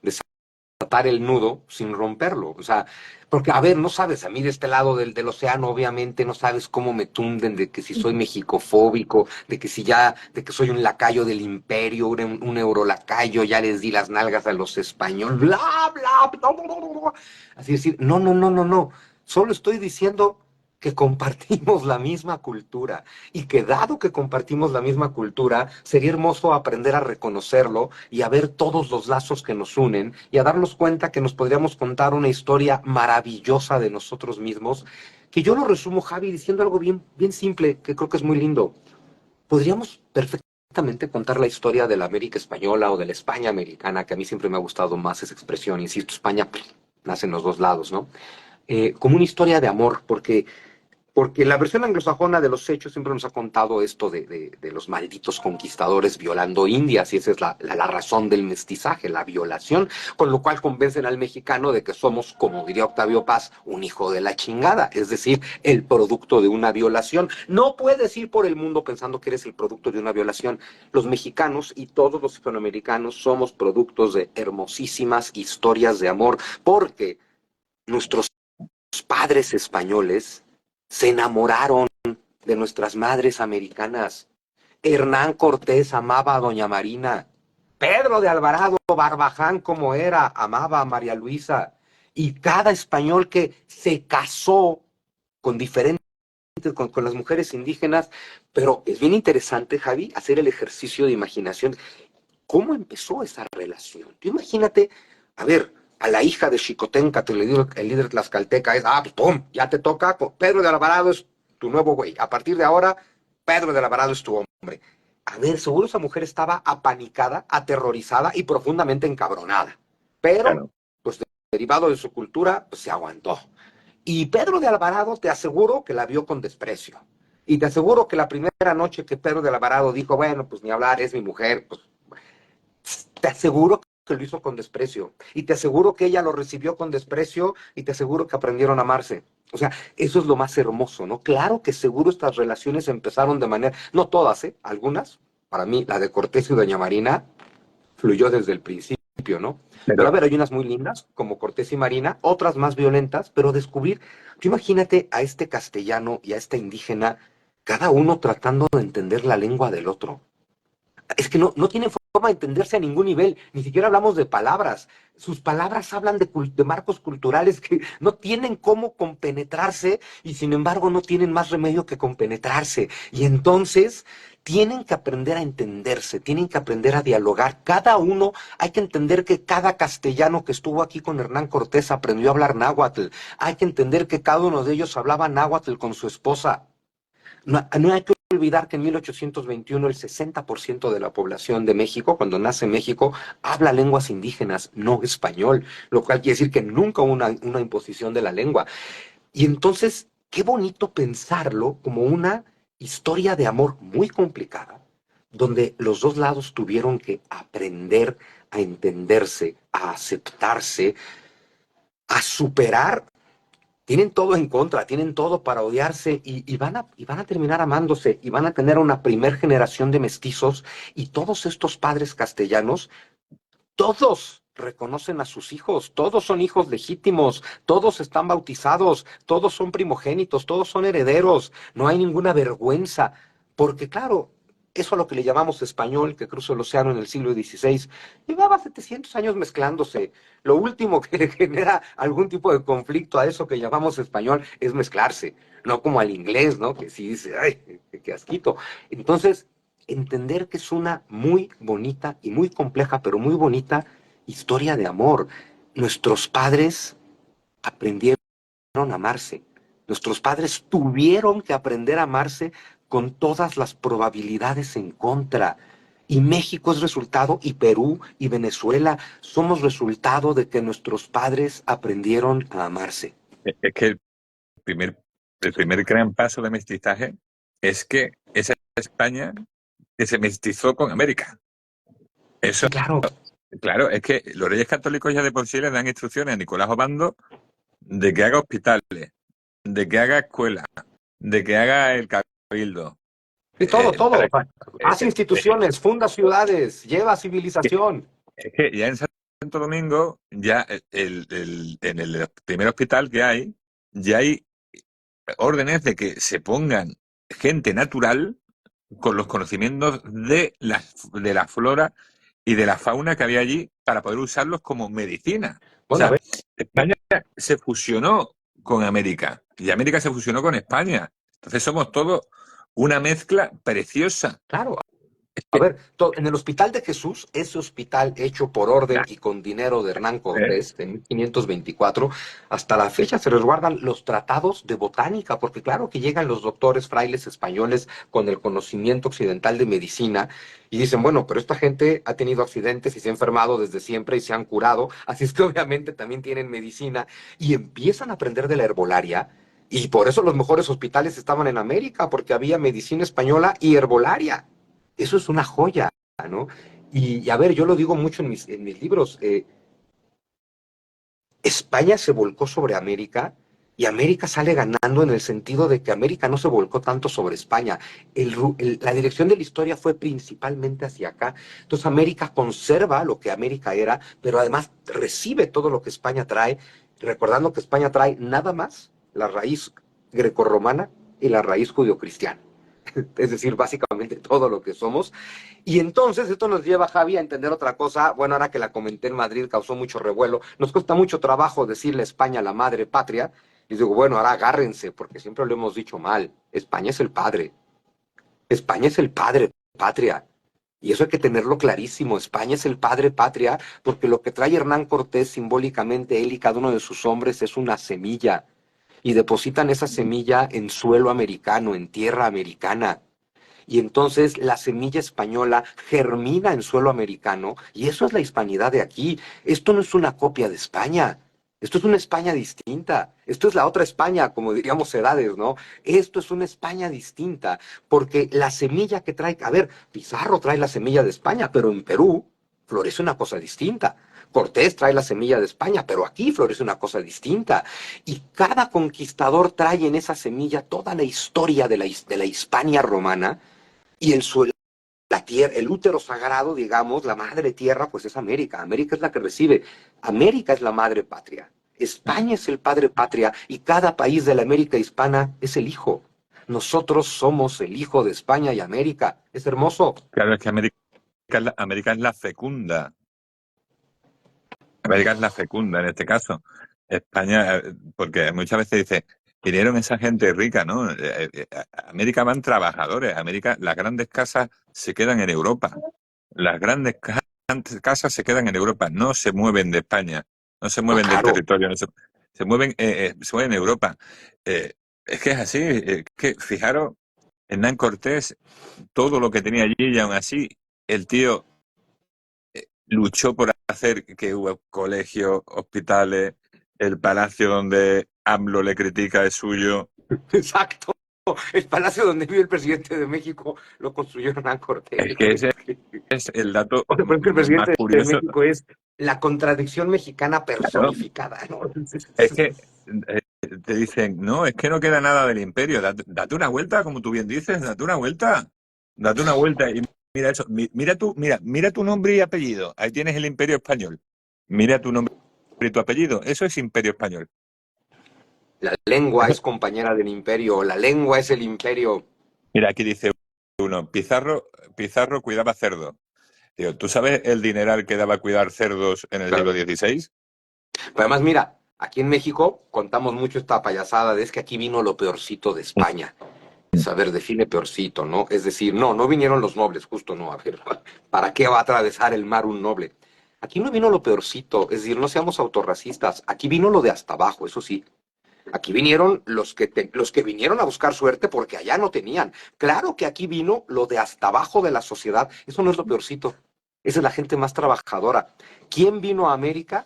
Speaker 2: Desatar el nudo sin romperlo. O sea, porque, a ver, no sabes, a mí de este lado del océano, obviamente, no sabes cómo me tunden de que si soy mexicofóbico, de que soy un lacayo del imperio, un eurolacayo, ya les di las nalgas a los españoles, bla, bla, bla, bla, bla, bla. Así decir, no, no, no, no, no. Solo estoy diciendo que compartimos la misma cultura y que dado que compartimos la misma cultura, sería hermoso aprender a reconocerlo y a ver todos los lazos que nos unen y a darnos cuenta que nos podríamos contar una historia maravillosa de nosotros mismos, que yo lo resumo, Javi, diciendo algo bien, bien simple, que creo que es muy lindo. Podríamos perfectamente contar la historia de la América española o de la España americana, que a mí siempre me ha gustado más esa expresión, insisto, España nace en los dos lados, ¿no? Como una historia de amor, porque la versión anglosajona de los hechos siempre nos ha contado esto de los malditos conquistadores violando indias, y esa es la razón del mestizaje, la violación, con lo cual convencen al mexicano de que somos, como diría Octavio Paz, un hijo de la chingada, es decir, el producto de una violación. No puedes ir por el mundo pensando que eres el producto de una violación. Los mexicanos y todos los hispanoamericanos somos productos de hermosísimas historias de amor, porque nuestros padres españoles se enamoraron de nuestras madres americanas. Hernán Cortés amaba a Doña Marina. Pedro de Alvarado, Barbaján como era, amaba a María Luisa. Y cada español que se casó con diferentes, con las mujeres indígenas, pero es bien interesante, Javi, hacer el ejercicio de imaginación. ¿Cómo empezó esa relación? Tú imagínate, a ver, a la hija de Xicotenca, el líder tlaxcalteca, pues pum, ya te toca, Pedro de Alvarado es tu nuevo güey. A partir de ahora, Pedro de Alvarado es tu hombre. A ver, seguro esa mujer estaba apanicada, aterrorizada y profundamente encabronada. Pero,
Speaker 1: Claro.
Speaker 2: pues derivado de su cultura, pues se aguantó. Y Pedro de Alvarado te aseguro que la vio con desprecio. Y te aseguro que la primera noche que Pedro de Alvarado dijo, bueno, pues ni hablar, es mi mujer, pues te aseguro que lo hizo con desprecio. Y te aseguro que ella lo recibió con desprecio y te aseguro que aprendieron a amarse. O sea, eso es lo más hermoso, ¿no? Claro que seguro estas relaciones empezaron de manera, no todas, ¿eh? Algunas. Para mí, la de Cortés y Doña Marina fluyó desde el principio, ¿no? Pero a
Speaker 1: Pero
Speaker 2: ver, hay unas muy lindas, como Cortés y Marina, otras más violentas, pero descubrir, tú imagínate a este castellano y a esta indígena, cada uno tratando de entender la lengua del otro. Es que no tienen forma de entenderse a ningún nivel, ni siquiera hablamos de palabras. Sus palabras hablan de marcos culturales que no tienen cómo compenetrarse y sin embargo no tienen más remedio que compenetrarse. Y entonces tienen que aprender a entenderse, tienen que aprender a dialogar. Cada uno, hay que entender que cada castellano que estuvo aquí con Hernán Cortés aprendió a hablar náhuatl. Hay que entender que cada uno de ellos hablaba náhuatl con su esposa. No hay que olvidar que en 1821 el 60% de la población de México, cuando nace México, habla lenguas indígenas, no español, lo cual quiere decir que nunca hubo una imposición de la lengua. Y entonces, qué bonito pensarlo como una historia de amor muy complicada, donde los dos lados tuvieron que aprender a entenderse, a aceptarse, a superar. Tienen todo en contra, tienen todo para odiarse y van a terminar amándose y van a tener una primer generación de mestizos y todos estos padres castellanos, todos reconocen a sus hijos, todos son hijos legítimos, todos están bautizados, todos son primogénitos, todos son herederos, no hay ninguna vergüenza, porque claro, eso a lo que le llamamos español, que cruzó el océano en el siglo XVI, llevaba 700 años mezclándose. Lo último que le genera algún tipo de conflicto a eso que llamamos español es mezclarse, no como al inglés, ¿no? Que sí dice, ay, qué asquito. Entonces, entender que es una muy bonita y muy compleja, pero muy bonita historia de amor. Nuestros padres aprendieron a amarse. Nuestros padres tuvieron que aprender a amarse con todas las probabilidades en contra. Y México es resultado, y Perú y Venezuela somos resultado de que nuestros padres aprendieron a amarse.
Speaker 1: es que primer, el primer gran paso de mestizaje es que esa España que se mestizó con América. Eso,
Speaker 2: Sí, claro,
Speaker 1: claro, es que los reyes católicos ya de por sí le dan instrucciones a Nicolás Obando de que haga hospitales, de que haga escuelas, de que haga el cabildo.
Speaker 2: y todo, todo.
Speaker 1: Para
Speaker 2: O sea, hace instituciones, funda ciudades, lleva civilización.
Speaker 1: es que ya en Santo Domingo, ya en el primer hospital que hay, ya hay órdenes de que se pongan gente natural con los conocimientos de la flora y de la fauna que había allí para poder usarlos como medicina. O
Speaker 2: Bueno, a
Speaker 1: sea,
Speaker 2: ver,
Speaker 1: España se fusionó con América y América se fusionó con España. Entonces somos todos una mezcla preciosa.
Speaker 2: claro, a ver, en el Hospital de Jesús, ese hospital hecho por orden y con dinero de Hernán
Speaker 1: ¿Eh?
Speaker 2: Cortés de 1524, hasta la fecha se resguardan los tratados de botánica, porque claro que llegan los doctores frailes españoles con el conocimiento occidental de medicina y dicen, bueno, pero esta gente ha tenido accidentes y se ha enfermado desde siempre y se han curado, así es que obviamente también tienen medicina y empiezan a aprender de la herbolaria. Y por eso los mejores hospitales estaban en América, porque había medicina española y herbolaria. Eso es una joya, ¿no? Y a ver, yo lo digo mucho en mis libros, España se volcó sobre América y América sale ganando en el sentido de que América no se volcó tanto sobre España. La dirección de la historia fue principalmente hacia acá. Entonces América conserva lo que América era, pero además recibe todo lo que España trae, recordando que España trae nada más la raíz grecorromana y la raíz judio-cristiana. Es decir, básicamente todo lo que somos. Y entonces esto nos lleva, Javi, a entender otra cosa. Bueno, ahora que la comenté en Madrid, causó mucho revuelo. Nos cuesta mucho trabajo decirle a España la madre patria. Y digo, bueno, ahora agárrense, porque siempre lo hemos dicho mal. España es el padre. España es el padre patria. Y eso hay que tenerlo clarísimo. España es el padre patria, porque lo que trae Hernán Cortés simbólicamente, él y cada uno de sus hombres, es una semilla. Y depositan esa semilla en suelo americano, en tierra americana. y entonces la semilla española germina en suelo americano y eso es la hispanidad de aquí. Esto no es una copia de España. Esto es una España distinta. Esto es la otra España, como diríamos edades, ¿no? Esto es una España distinta, porque la semilla que trae, a ver, Pizarro trae la semilla de España, pero en Perú florece una cosa distinta. Cortés trae la semilla de España, pero aquí florece una cosa distinta. Y cada conquistador trae en esa semilla toda la historia de la Hispania romana y el suelo. La tierra, el útero sagrado, digamos, la madre tierra, pues es América. América es la que recibe. América es la madre patria. España es el padre patria y cada país de la América hispana es el hijo. Nosotros somos el hijo de España y América. Es hermoso.
Speaker 1: Claro, es que América es la fecunda. América es la fecunda en este caso. España, porque muchas veces dice, vinieron esa gente rica, ¿no? América van trabajadores. América, las grandes casas se quedan en Europa. Las grandes casas se quedan en Europa, no se mueven de España, no se
Speaker 2: No,
Speaker 1: mueven del
Speaker 2: claro.
Speaker 1: territorio, se mueven en Europa. Es que es así, que fijaros, Hernán Cortés, todo lo que tenía allí y aún así el tío luchó por hacer que hubo colegios, hospitales, el palacio donde AMLO le critica es suyo.
Speaker 2: Exacto. El palacio donde vive el presidente de México lo construyó Hernán Cortés.
Speaker 1: Es que ese es el dato
Speaker 2: O sea, por ejemplo, el
Speaker 1: más
Speaker 2: presidente de
Speaker 1: curioso.
Speaker 2: México es la contradicción mexicana
Speaker 1: Claro,
Speaker 2: personificada, ¿no?
Speaker 1: es que te dicen, no, es que no queda nada del imperio, date una vuelta, como tú bien dices, date una vuelta y mira eso, mira tu nombre y apellido, ahí tienes el imperio español, mira tu nombre y tu apellido, eso es imperio español.
Speaker 2: La lengua es compañera del imperio, la lengua es el imperio.
Speaker 1: Mira, aquí dice uno, Pizarro cuidaba cerdos. Digo, ¿tú sabes el dineral que daba cuidar cerdos en el siglo
Speaker 2: Claro.
Speaker 1: XVI?
Speaker 2: Pero además, mira, aquí en México contamos mucho esta payasada de es que aquí vino lo peorcito de España. Es, a ver, define peorcito, ¿no? Es decir, no, no vinieron los nobles, justo no. A ver, ¿para qué va a atravesar el mar un noble? Aquí no vino lo peorcito, es decir, no seamos autorracistas. Aquí vino lo de hasta abajo, eso sí. Aquí vinieron los que vinieron a buscar suerte porque allá no tenían. Claro que aquí vino lo de hasta abajo de la sociedad. Eso no es lo peorcito. Esa es la gente más trabajadora. ¿Quién vino a América?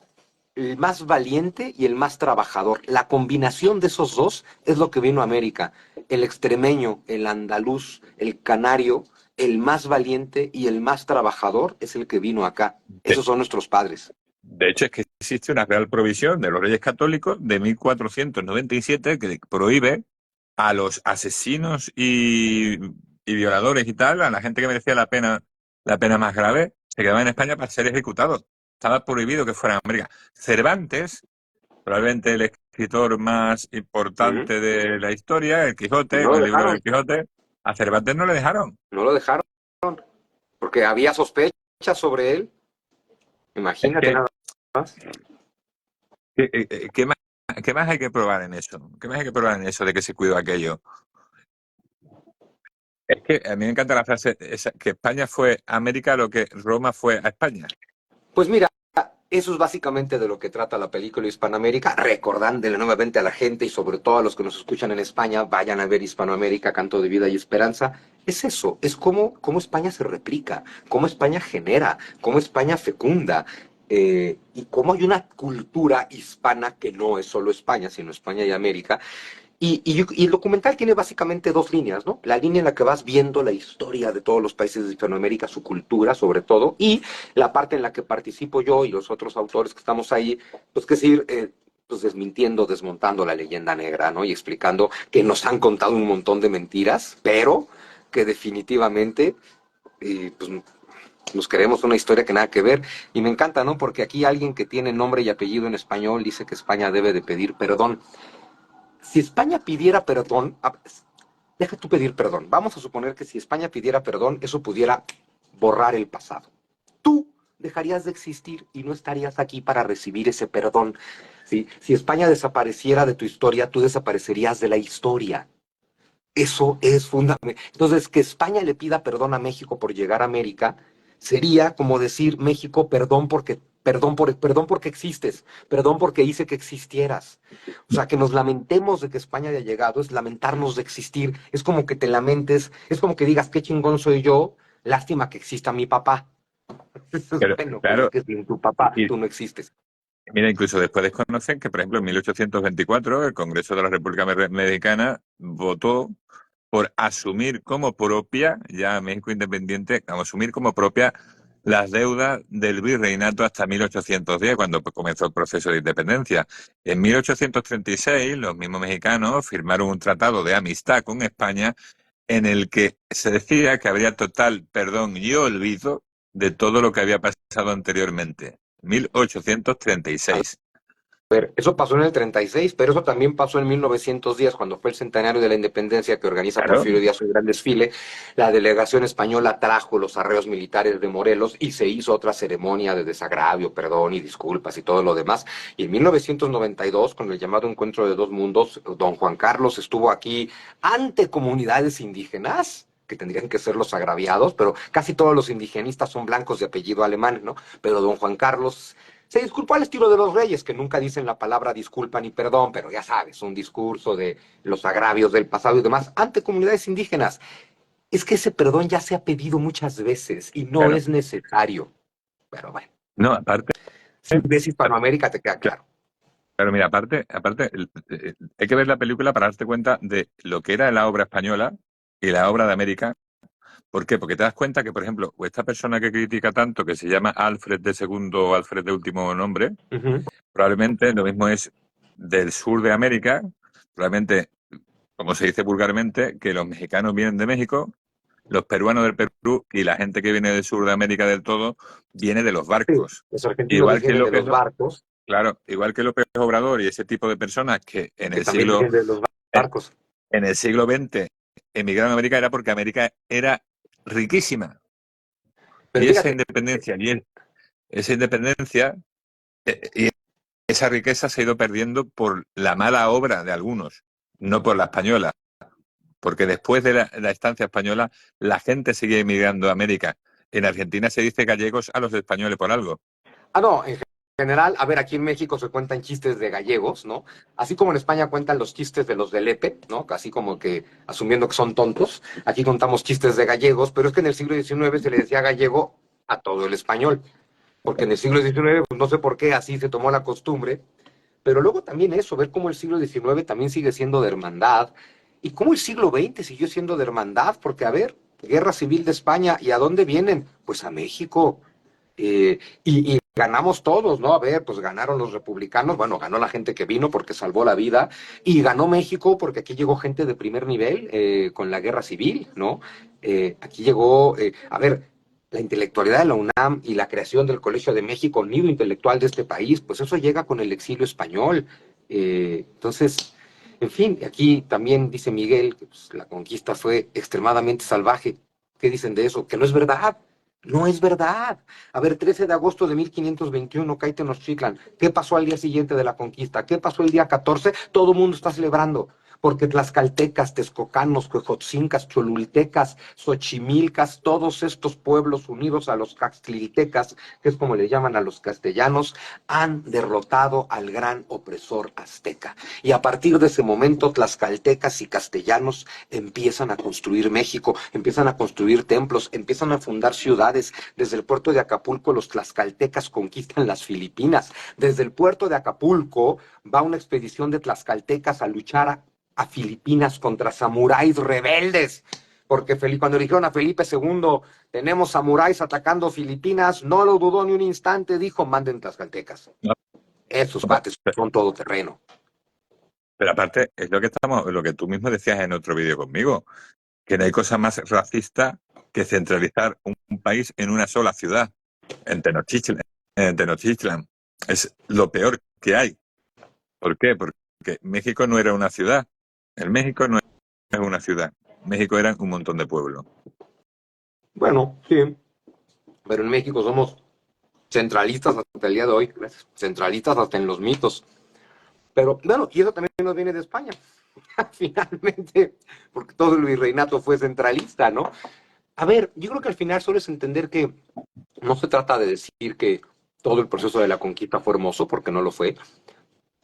Speaker 2: El más valiente y el más trabajador. La combinación de esos dos es lo que vino a América. El extremeño, el andaluz, el canario, el más valiente y el más trabajador es el que vino acá.
Speaker 1: De,
Speaker 2: Esos son nuestros padres.
Speaker 1: de hecho, es que existe una Real Provisión de los Reyes Católicos de 1497 que prohíbe a los asesinos y violadores y tal, a la gente que merecía la pena más grave, se quedaban en España para ser ejecutados. Estaba prohibido que fueran a América. Cervantes, probablemente el escritor más
Speaker 2: Uh -huh.
Speaker 1: importante de la historia, el
Speaker 2: Y
Speaker 1: Quijote,
Speaker 2: no
Speaker 1: con
Speaker 2: lo
Speaker 1: el libro del
Speaker 2: dejaron,
Speaker 1: Quijote, a Cervantes no le dejaron.
Speaker 2: no lo dejaron. Porque había sospechas sobre él.
Speaker 1: Es
Speaker 2: Imagínate
Speaker 1: que,
Speaker 2: nada más.
Speaker 1: ¿qué más, qué más hay que probar en eso? ¿Qué más hay que probar en eso de que se cuidó aquello? Es que a mí me encanta la frase esa, que España fue a América lo que Roma fue a España.
Speaker 2: Pues mira, eso es básicamente de lo que trata la película Hispanoamérica, recordándole nuevamente a la gente y sobre todo a los que nos escuchan en España, vayan a ver Hispanoamérica, Canto de Vida y Esperanza. Es eso, es cómo España se replica, cómo España genera, cómo España fecunda, y cómo hay una cultura hispana que no es solo España, sino España y América, y el documental tiene básicamente dos líneas, ¿no? La línea en la que vas viendo la historia de todos los países de Hispanoamérica, su cultura sobre todo, y la parte en la que participo yo y los otros autores que estamos ahí, pues que decir, pues desmintiendo, desmontando la leyenda negra, ¿no? Y explicando que nos han contado un montón de mentiras, pero que definitivamente, pues nos queremos una historia que nada que ver. Y me encanta, ¿no? Porque aquí alguien que tiene nombre y apellido en español dice que España debe de pedir perdón. Si España pidiera perdón, deja tú pedir perdón. Vamos a suponer que si España pidiera perdón, eso pudiera borrar el pasado. Tú dejarías de existir y no estarías aquí para recibir ese perdón. ¿Sí? Si España desapareciera de tu historia, tú desaparecerías de la historia. Eso es fundamental. Entonces, que España le pida perdón a México por llegar a América sería como decir, México, perdón porque perdón porque existes, perdón porque hice que existieras. O sea, que nos lamentemos de que España haya llegado, es lamentarnos de existir, es como que te lamentes, es como que digas, qué chingón soy yo, lástima que exista mi papá.
Speaker 1: Pero,
Speaker 2: Bueno, pues es
Speaker 1: claro,
Speaker 2: que sin tu papá
Speaker 1: y
Speaker 2: tú no existes.
Speaker 1: mira, incluso después desconocen que, por ejemplo, en 1824 el Congreso de la República Mexicana votó por asumir como propia, ya México independiente, asumir como propia las deudas del virreinato hasta 1810, cuando comenzó el proceso de independencia. En 1836, los mismos mexicanos firmaron un tratado de amistad con España en el que se decía que habría total perdón y olvido de todo lo que había pasado anteriormente. 1836.
Speaker 2: Ver, eso pasó en el 36, pero eso también pasó en 1910, cuando fue el centenario de la independencia que organiza
Speaker 1: Claro,
Speaker 2: Porfirio Díaz un gran desfile. La delegación española trajo los arreos militares de Morelos y se hizo otra ceremonia de desagravio, perdón y disculpas y todo lo demás. Y en 1992, con el llamado Encuentro de Dos Mundos, don Juan Carlos estuvo aquí ante comunidades indígenas que tendrían que ser los agraviados, pero casi todos los indigenistas son blancos de apellido alemán, ¿no? Pero don Juan Carlos se disculpó al estilo de los reyes, que nunca dicen la palabra disculpa ni perdón, pero ya sabes, un discurso de los agravios del pasado y demás ante comunidades indígenas. Es que ese perdón ya se ha pedido muchas veces y no
Speaker 1: claro.
Speaker 2: es necesario. Pero bueno,
Speaker 1: No, aparte,
Speaker 2: si ves Hispanoamérica te queda claro.
Speaker 1: claro, mira, aparte, hay que ver la película para darte cuenta de lo que era la obra española y la obra de América. ¿Por qué? Porque te das cuenta que, por ejemplo, esta persona que critica tanto, que se llama Alfred de segundo, Alfred de último nombre,
Speaker 2: Uh -huh.
Speaker 1: probablemente lo mismo es del sur de América, probablemente, como se dice vulgarmente, que los mexicanos vienen de México, los peruanos del Perú y la gente que viene del sur de América del todo viene de los
Speaker 2: Sí,
Speaker 1: barcos.
Speaker 2: los argentinos
Speaker 1: Igual que
Speaker 2: vienen de
Speaker 1: López,
Speaker 2: los barcos,
Speaker 1: claro, igual que López Obrador y ese tipo de personas que
Speaker 2: que también vienen de los barcos.
Speaker 1: en el siglo XX emigraron a América era porque América era riquísima.
Speaker 2: Pero
Speaker 1: Y esa
Speaker 2: fíjate,
Speaker 1: independencia, esa independencia y esa riqueza se ha ido perdiendo por la mala obra de algunos, no por la española. Porque después de la estancia española, la gente sigue emigrando a América. En Argentina se dice gallegos a los españoles por algo.
Speaker 2: no, en general, a ver, aquí en México se cuentan chistes de gallegos, ¿no? Así como en España cuentan los chistes de los de Lepe, ¿no? Así como que asumiendo que son tontos, aquí contamos chistes de gallegos, pero es que en el siglo XIX se le decía gallego a todo el español, porque en el siglo XIX, pues no sé por qué así se tomó la costumbre, pero luego también eso, ver cómo el siglo XIX también sigue siendo de hermandad, y cómo el siglo XX siguió siendo de hermandad, porque a ver, Guerra Civil de España, ¿y a dónde vienen? Pues a México. Y ganamos todos, ¿no? A ver, pues ganaron los republicanos, bueno, ganó la gente que vino porque salvó la vida, y ganó México porque aquí llegó gente de primer nivel con la guerra civil, ¿no? Aquí llegó, a ver, la intelectualidad de la UNAM y la creación del Colegio de México, nido intelectual de este país, pues eso llega con el exilio español. Entonces, en fin, aquí también dice Miguel que pues, la conquista fue extremadamente salvaje. ¿Qué dicen de eso? Que no es verdad. No es verdad. A ver, 13 de agosto de 1521, cae Tenochtitlan. ¿Qué pasó al día siguiente de la conquista? ¿Qué pasó el día 14? Todo el mundo está celebrando. Porque tlaxcaltecas, texcocanos, huejotzincas, cholultecas, xochimilcas, todos estos pueblos unidos a los caxtliltecas, que es como le llaman a los castellanos, han derrotado al gran opresor azteca. Y a partir de ese momento, tlaxcaltecas y castellanos empiezan a construir México, empiezan a construir templos, empiezan a fundar ciudades. Desde el puerto de Acapulco, los tlaxcaltecas conquistan las Filipinas. Desde el puerto de Acapulco va una expedición de tlaxcaltecas a luchar a Filipinas contra samuráis rebeldes. Porque cuando dijeron a Felipe II, tenemos samuráis atacando Filipinas, no lo dudó ni un instante, dijo, manden tlaxcaltecas.
Speaker 1: ¿No?
Speaker 2: Esos cuates son todoterreno.
Speaker 1: Pero aparte, es lo que lo que tú mismo decías en otro vídeo conmigo, que no hay cosa más racista que centralizar un país en una sola ciudad, en Tenochtitlan. En Tenochtitlan. Es lo peor que hay. ¿Por qué? Porque México no era una ciudad. El México no es una ciudad. México eran un montón de pueblos.
Speaker 2: Bueno, sí, pero en México somos centralistas hasta el día de hoy, centralistas hasta en los mitos. Pero bueno, y eso también nos viene de España, finalmente, porque todo el virreinato fue centralista, ¿no? A ver, yo creo que al final solo es entender que no se trata de decir que todo el proceso de la conquista fue hermoso, porque no lo fue.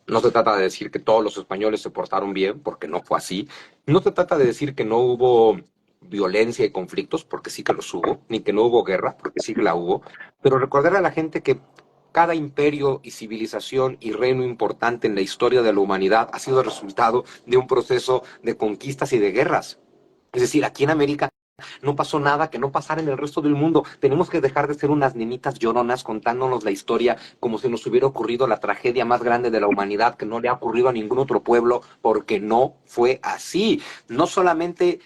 Speaker 2: No se trata de decir que todos los españoles se portaron bien, porque no fue así. No se trata de decir que no hubo violencia y conflictos, porque sí que los hubo, ni que no hubo guerra, porque sí que la hubo, pero recordar a la gente que cada imperio y civilización y reino importante en la historia de la humanidad ha sido resultado de un proceso de conquistas y de guerras. Es decir, aquí en América no pasó nada que no pasara en el resto del mundo. Tenemos que dejar de ser unas nenitas lloronas contándonos la historia como si nos hubiera ocurrido la tragedia más grande de la humanidad que no le ha ocurrido a ningún otro pueblo, porque no fue así. No solamente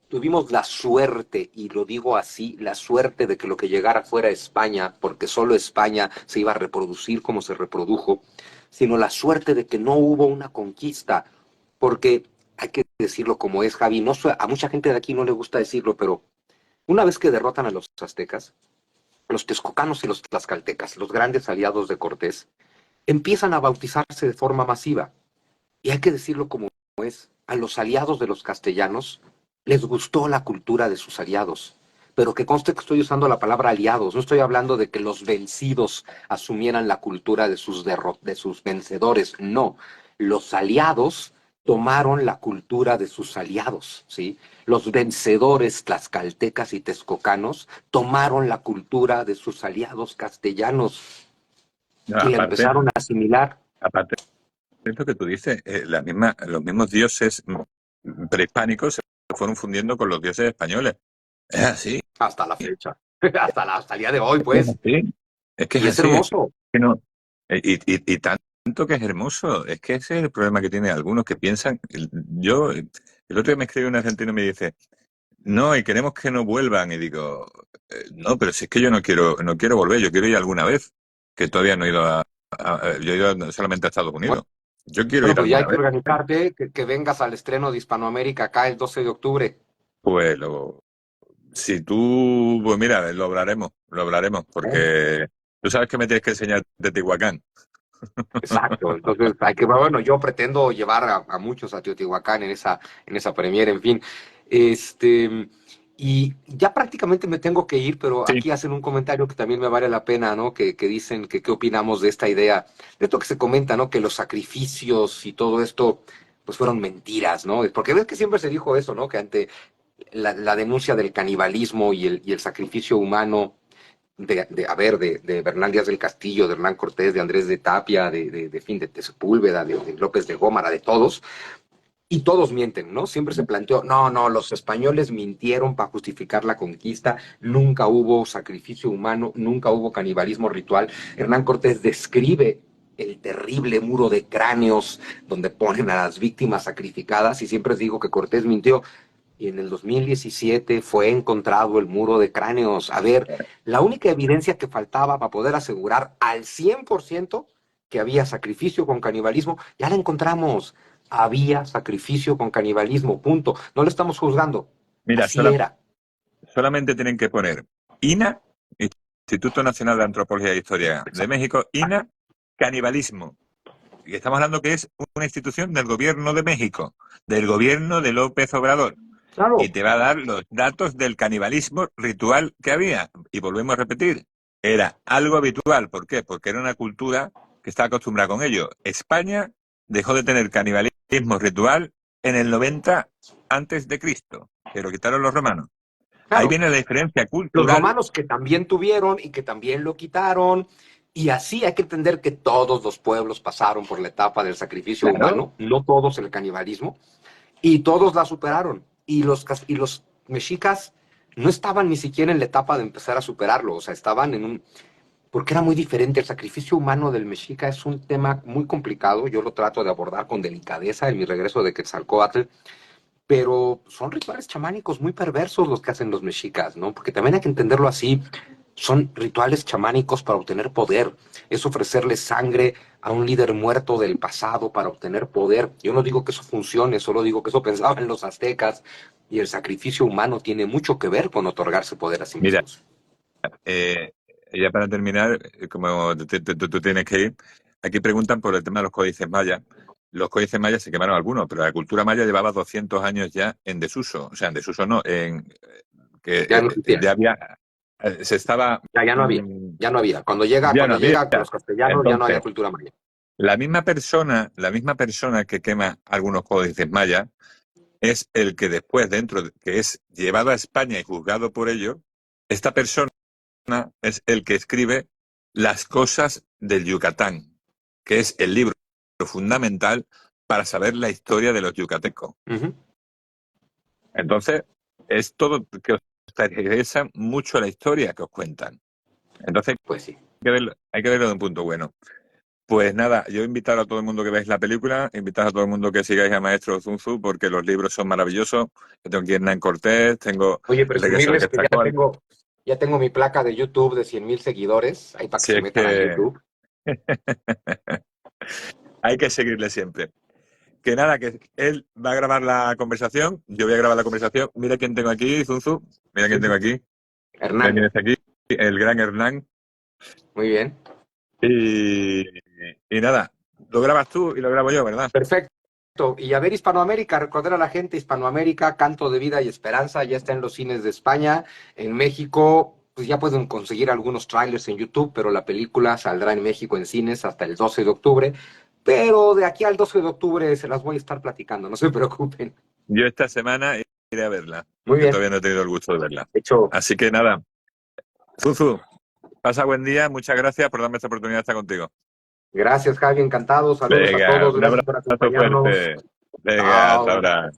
Speaker 2: tuvimos la suerte, y lo digo así, la suerte de que lo que llegara fuera España, porque solo España se iba a reproducir como se reprodujo, sino la suerte de que no hubo una conquista, porque hay que decirlo como es, Javi, no, a mucha gente de aquí no le gusta decirlo, pero una vez que derrotan a los aztecas, los texcocanos y los tlaxcaltecas, los grandes aliados de Cortés, empiezan a bautizarse de forma masiva. Y hay que decirlo como es, a los aliados de los castellanos les gustó la cultura de sus aliados. Pero que conste que estoy usando la palabra aliados, no estoy hablando de que los vencidos asumieran la cultura de sus vencedores, no. Los aliados tomaron la cultura de sus aliados, ¿sí? Los vencedores tlaxcaltecas y texcocanos tomaron la cultura de sus aliados castellanos
Speaker 1: No,
Speaker 2: y la
Speaker 1: aparte,
Speaker 2: empezaron a asimilar
Speaker 1: aparte de lo que tú dices, los mismos dioses prehispánicos se fueron fundiendo con los dioses españoles. Es así,
Speaker 2: hasta la fecha, hasta el día de hoy,
Speaker 1: es que es
Speaker 2: pues,
Speaker 1: así, es que es
Speaker 2: y es
Speaker 1: así, es
Speaker 2: hermoso.
Speaker 1: que no, y tanto que es hermoso, es que ese es el problema que tienen algunos que piensan, el otro día me escribe un argentino y me dice, no, y queremos que no vuelvan, y digo, no, pero si es que yo no quiero volver, yo quiero ir alguna vez, que todavía no he ido yo he ido solamente a Estados Unidos, yo quiero
Speaker 2: Bueno,
Speaker 1: ir
Speaker 2: pues ya hay
Speaker 1: alguna
Speaker 2: que
Speaker 1: vez.
Speaker 2: organizarte, que vengas al estreno de Hispanoamérica acá el 12 de octubre.
Speaker 1: Pues si tú, pues mira, lo hablaremos,
Speaker 2: ¿Eh?
Speaker 1: porque tú sabes que me tienes que enseñar de Tehuacán.
Speaker 2: Exacto, entonces hay que, bueno, yo pretendo llevar a muchos a Teotihuacán en esa premiere, en fin. Este, y ya prácticamente me tengo que ir, pero
Speaker 1: Sí,
Speaker 2: aquí hacen un comentario que también me vale la pena, ¿no? Que dicen que qué opinamos de esta idea, de esto que se comenta, ¿no? Que los sacrificios y todo esto, pues fueron mentiras, ¿no? Porque ves que siempre se dijo eso, ¿no? Que ante la denuncia del canibalismo y el sacrificio humano de Bernal Díaz del Castillo, de Hernán Cortés, de Andrés de Tapia, de Sepúlveda, de López de Gómara, de todos, y todos mienten, ¿no? Siempre se planteó, no, no, los españoles mintieron para justificar la conquista, nunca hubo sacrificio humano, nunca hubo canibalismo ritual. Hernán Cortés describe el terrible muro de cráneos donde ponen a las víctimas sacrificadas y siempre digo que Cortés mintió. Y en el 2017 fue encontrado el muro de cráneos. A ver, la única evidencia que faltaba para poder asegurar al 100% que había sacrificio con canibalismo, ya la encontramos. Había sacrificio con canibalismo, punto. No lo estamos juzgando.
Speaker 1: mira,
Speaker 2: Así era.
Speaker 1: solamente tienen que poner INA, Instituto Nacional de Antropología e Historia de
Speaker 2: Exacto.
Speaker 1: México, INA, canibalismo. Y estamos hablando que es una institución del gobierno de México, del gobierno de López Obrador. Y
Speaker 2: Claro.
Speaker 1: te va a dar los datos del canibalismo ritual que había. Y volvemos a repetir, era algo habitual. ¿Por qué? Porque era una cultura que estaba acostumbrada con ello. España dejó de tener canibalismo ritual en el 90 antes de Cristo, que lo quitaron los romanos. Ahí
Speaker 2: Claro.
Speaker 1: viene la diferencia
Speaker 2: Los
Speaker 1: cultural.
Speaker 2: romanos que también tuvieron y que también lo quitaron. Y así hay que entender que todos los pueblos pasaron por la etapa del sacrificio
Speaker 1: Claro,
Speaker 2: humano, no todos el canibalismo. Y todos la superaron. Y los mexicas no estaban ni siquiera en la etapa de empezar a superarlo, o sea, estaban en un... Porque era muy diferente. El sacrificio humano del mexica es un tema muy complicado. Yo lo trato de abordar con delicadeza en mi regreso de Quetzalcóatl, pero son rituales chamánicos muy perversos los que hacen los mexicas, ¿no? Porque también hay que entenderlo así. Son rituales chamánicos para obtener poder. Es ofrecerle sangre a un líder muerto del pasado para obtener poder. Yo no digo que eso funcione, solo digo que eso pensaban los aztecas. Y el sacrificio humano tiene mucho que ver con otorgarse poder a sí
Speaker 1: mira,
Speaker 2: mismos.
Speaker 1: eh, ya para terminar, como tú tienes que ir, aquí preguntan por el tema de los códices mayas. Los códices mayas se quemaron algunos, pero la cultura maya llevaba 200 años ya en desuso. O sea, en desuso no, en que
Speaker 2: Ya no existía.
Speaker 1: ya había. Se estaba...
Speaker 2: Ya no había,
Speaker 1: mm,
Speaker 2: ya no había.
Speaker 1: ya no
Speaker 2: Cuando
Speaker 1: había.
Speaker 2: llega con los castellanos ya no había
Speaker 1: Entonces,
Speaker 2: cultura maya.
Speaker 1: la misma persona que quema algunos códices mayas es el que después, que es llevado a España y juzgado por ello, esta persona es el que escribe Las cosas del Yucatán, que es el libro fundamental para saber la historia de los yucatecos.
Speaker 2: Ujú.
Speaker 1: Entonces, es todo que os interesa mucho la historia que os cuentan. Entonces,
Speaker 2: Pues sí.
Speaker 1: hay que verlo de un punto bueno. Pues nada, yo invitar a todo el mundo que veáis la película, invitar a todo el mundo que sigáis a Maestro Zunzu, porque los libros son maravillosos. Yo tengo aquí Hernán Cortés, tengo
Speaker 2: Oye,
Speaker 1: El regreso del
Speaker 2: presumirles que
Speaker 1: Quetzalcóatl.
Speaker 2: ya tengo mi placa de YouTube de 100,000 seguidores, ahí para que
Speaker 1: Si
Speaker 2: se
Speaker 1: es
Speaker 2: metan a
Speaker 1: que
Speaker 2: YouTube.
Speaker 1: hay que seguirle siempre. Que nada, que él va a grabar la conversación, yo voy a grabar la conversación. Mira quién tengo aquí, Zunzu. Mira quién tengo aquí. Mira quién
Speaker 2: Hernán,
Speaker 1: está aquí. El gran Hernán.
Speaker 2: muy bien.
Speaker 1: Y, y nada, lo grabas tú y lo grabo yo, ¿verdad?
Speaker 2: Perfecto. Y a ver Hispanoamérica, recordar a la gente, Hispanoamérica, Canto de Vida y Esperanza, ya está en los cines de España. En México, pues ya pueden conseguir algunos trailers en YouTube, pero la película saldrá en México en cines hasta el 12 de octubre. Pero de aquí al 12 de octubre se las voy a estar platicando, no se preocupen.
Speaker 1: Yo esta semana iré a verla,
Speaker 2: Muy
Speaker 1: que
Speaker 2: bien.
Speaker 1: todavía no he tenido el gusto de verla.
Speaker 2: De hecho,
Speaker 1: Así que nada, Zuzu, pasa buen día, muchas gracias por darme esta oportunidad de estar contigo.
Speaker 2: gracias, Javi, encantado. Saludos a
Speaker 1: Venga,
Speaker 2: todos,
Speaker 1: un
Speaker 2: gracias por
Speaker 1: abrazo
Speaker 2: acompañarnos.
Speaker 1: fuerte. Venga, hasta
Speaker 2: Chao.
Speaker 1: ahora.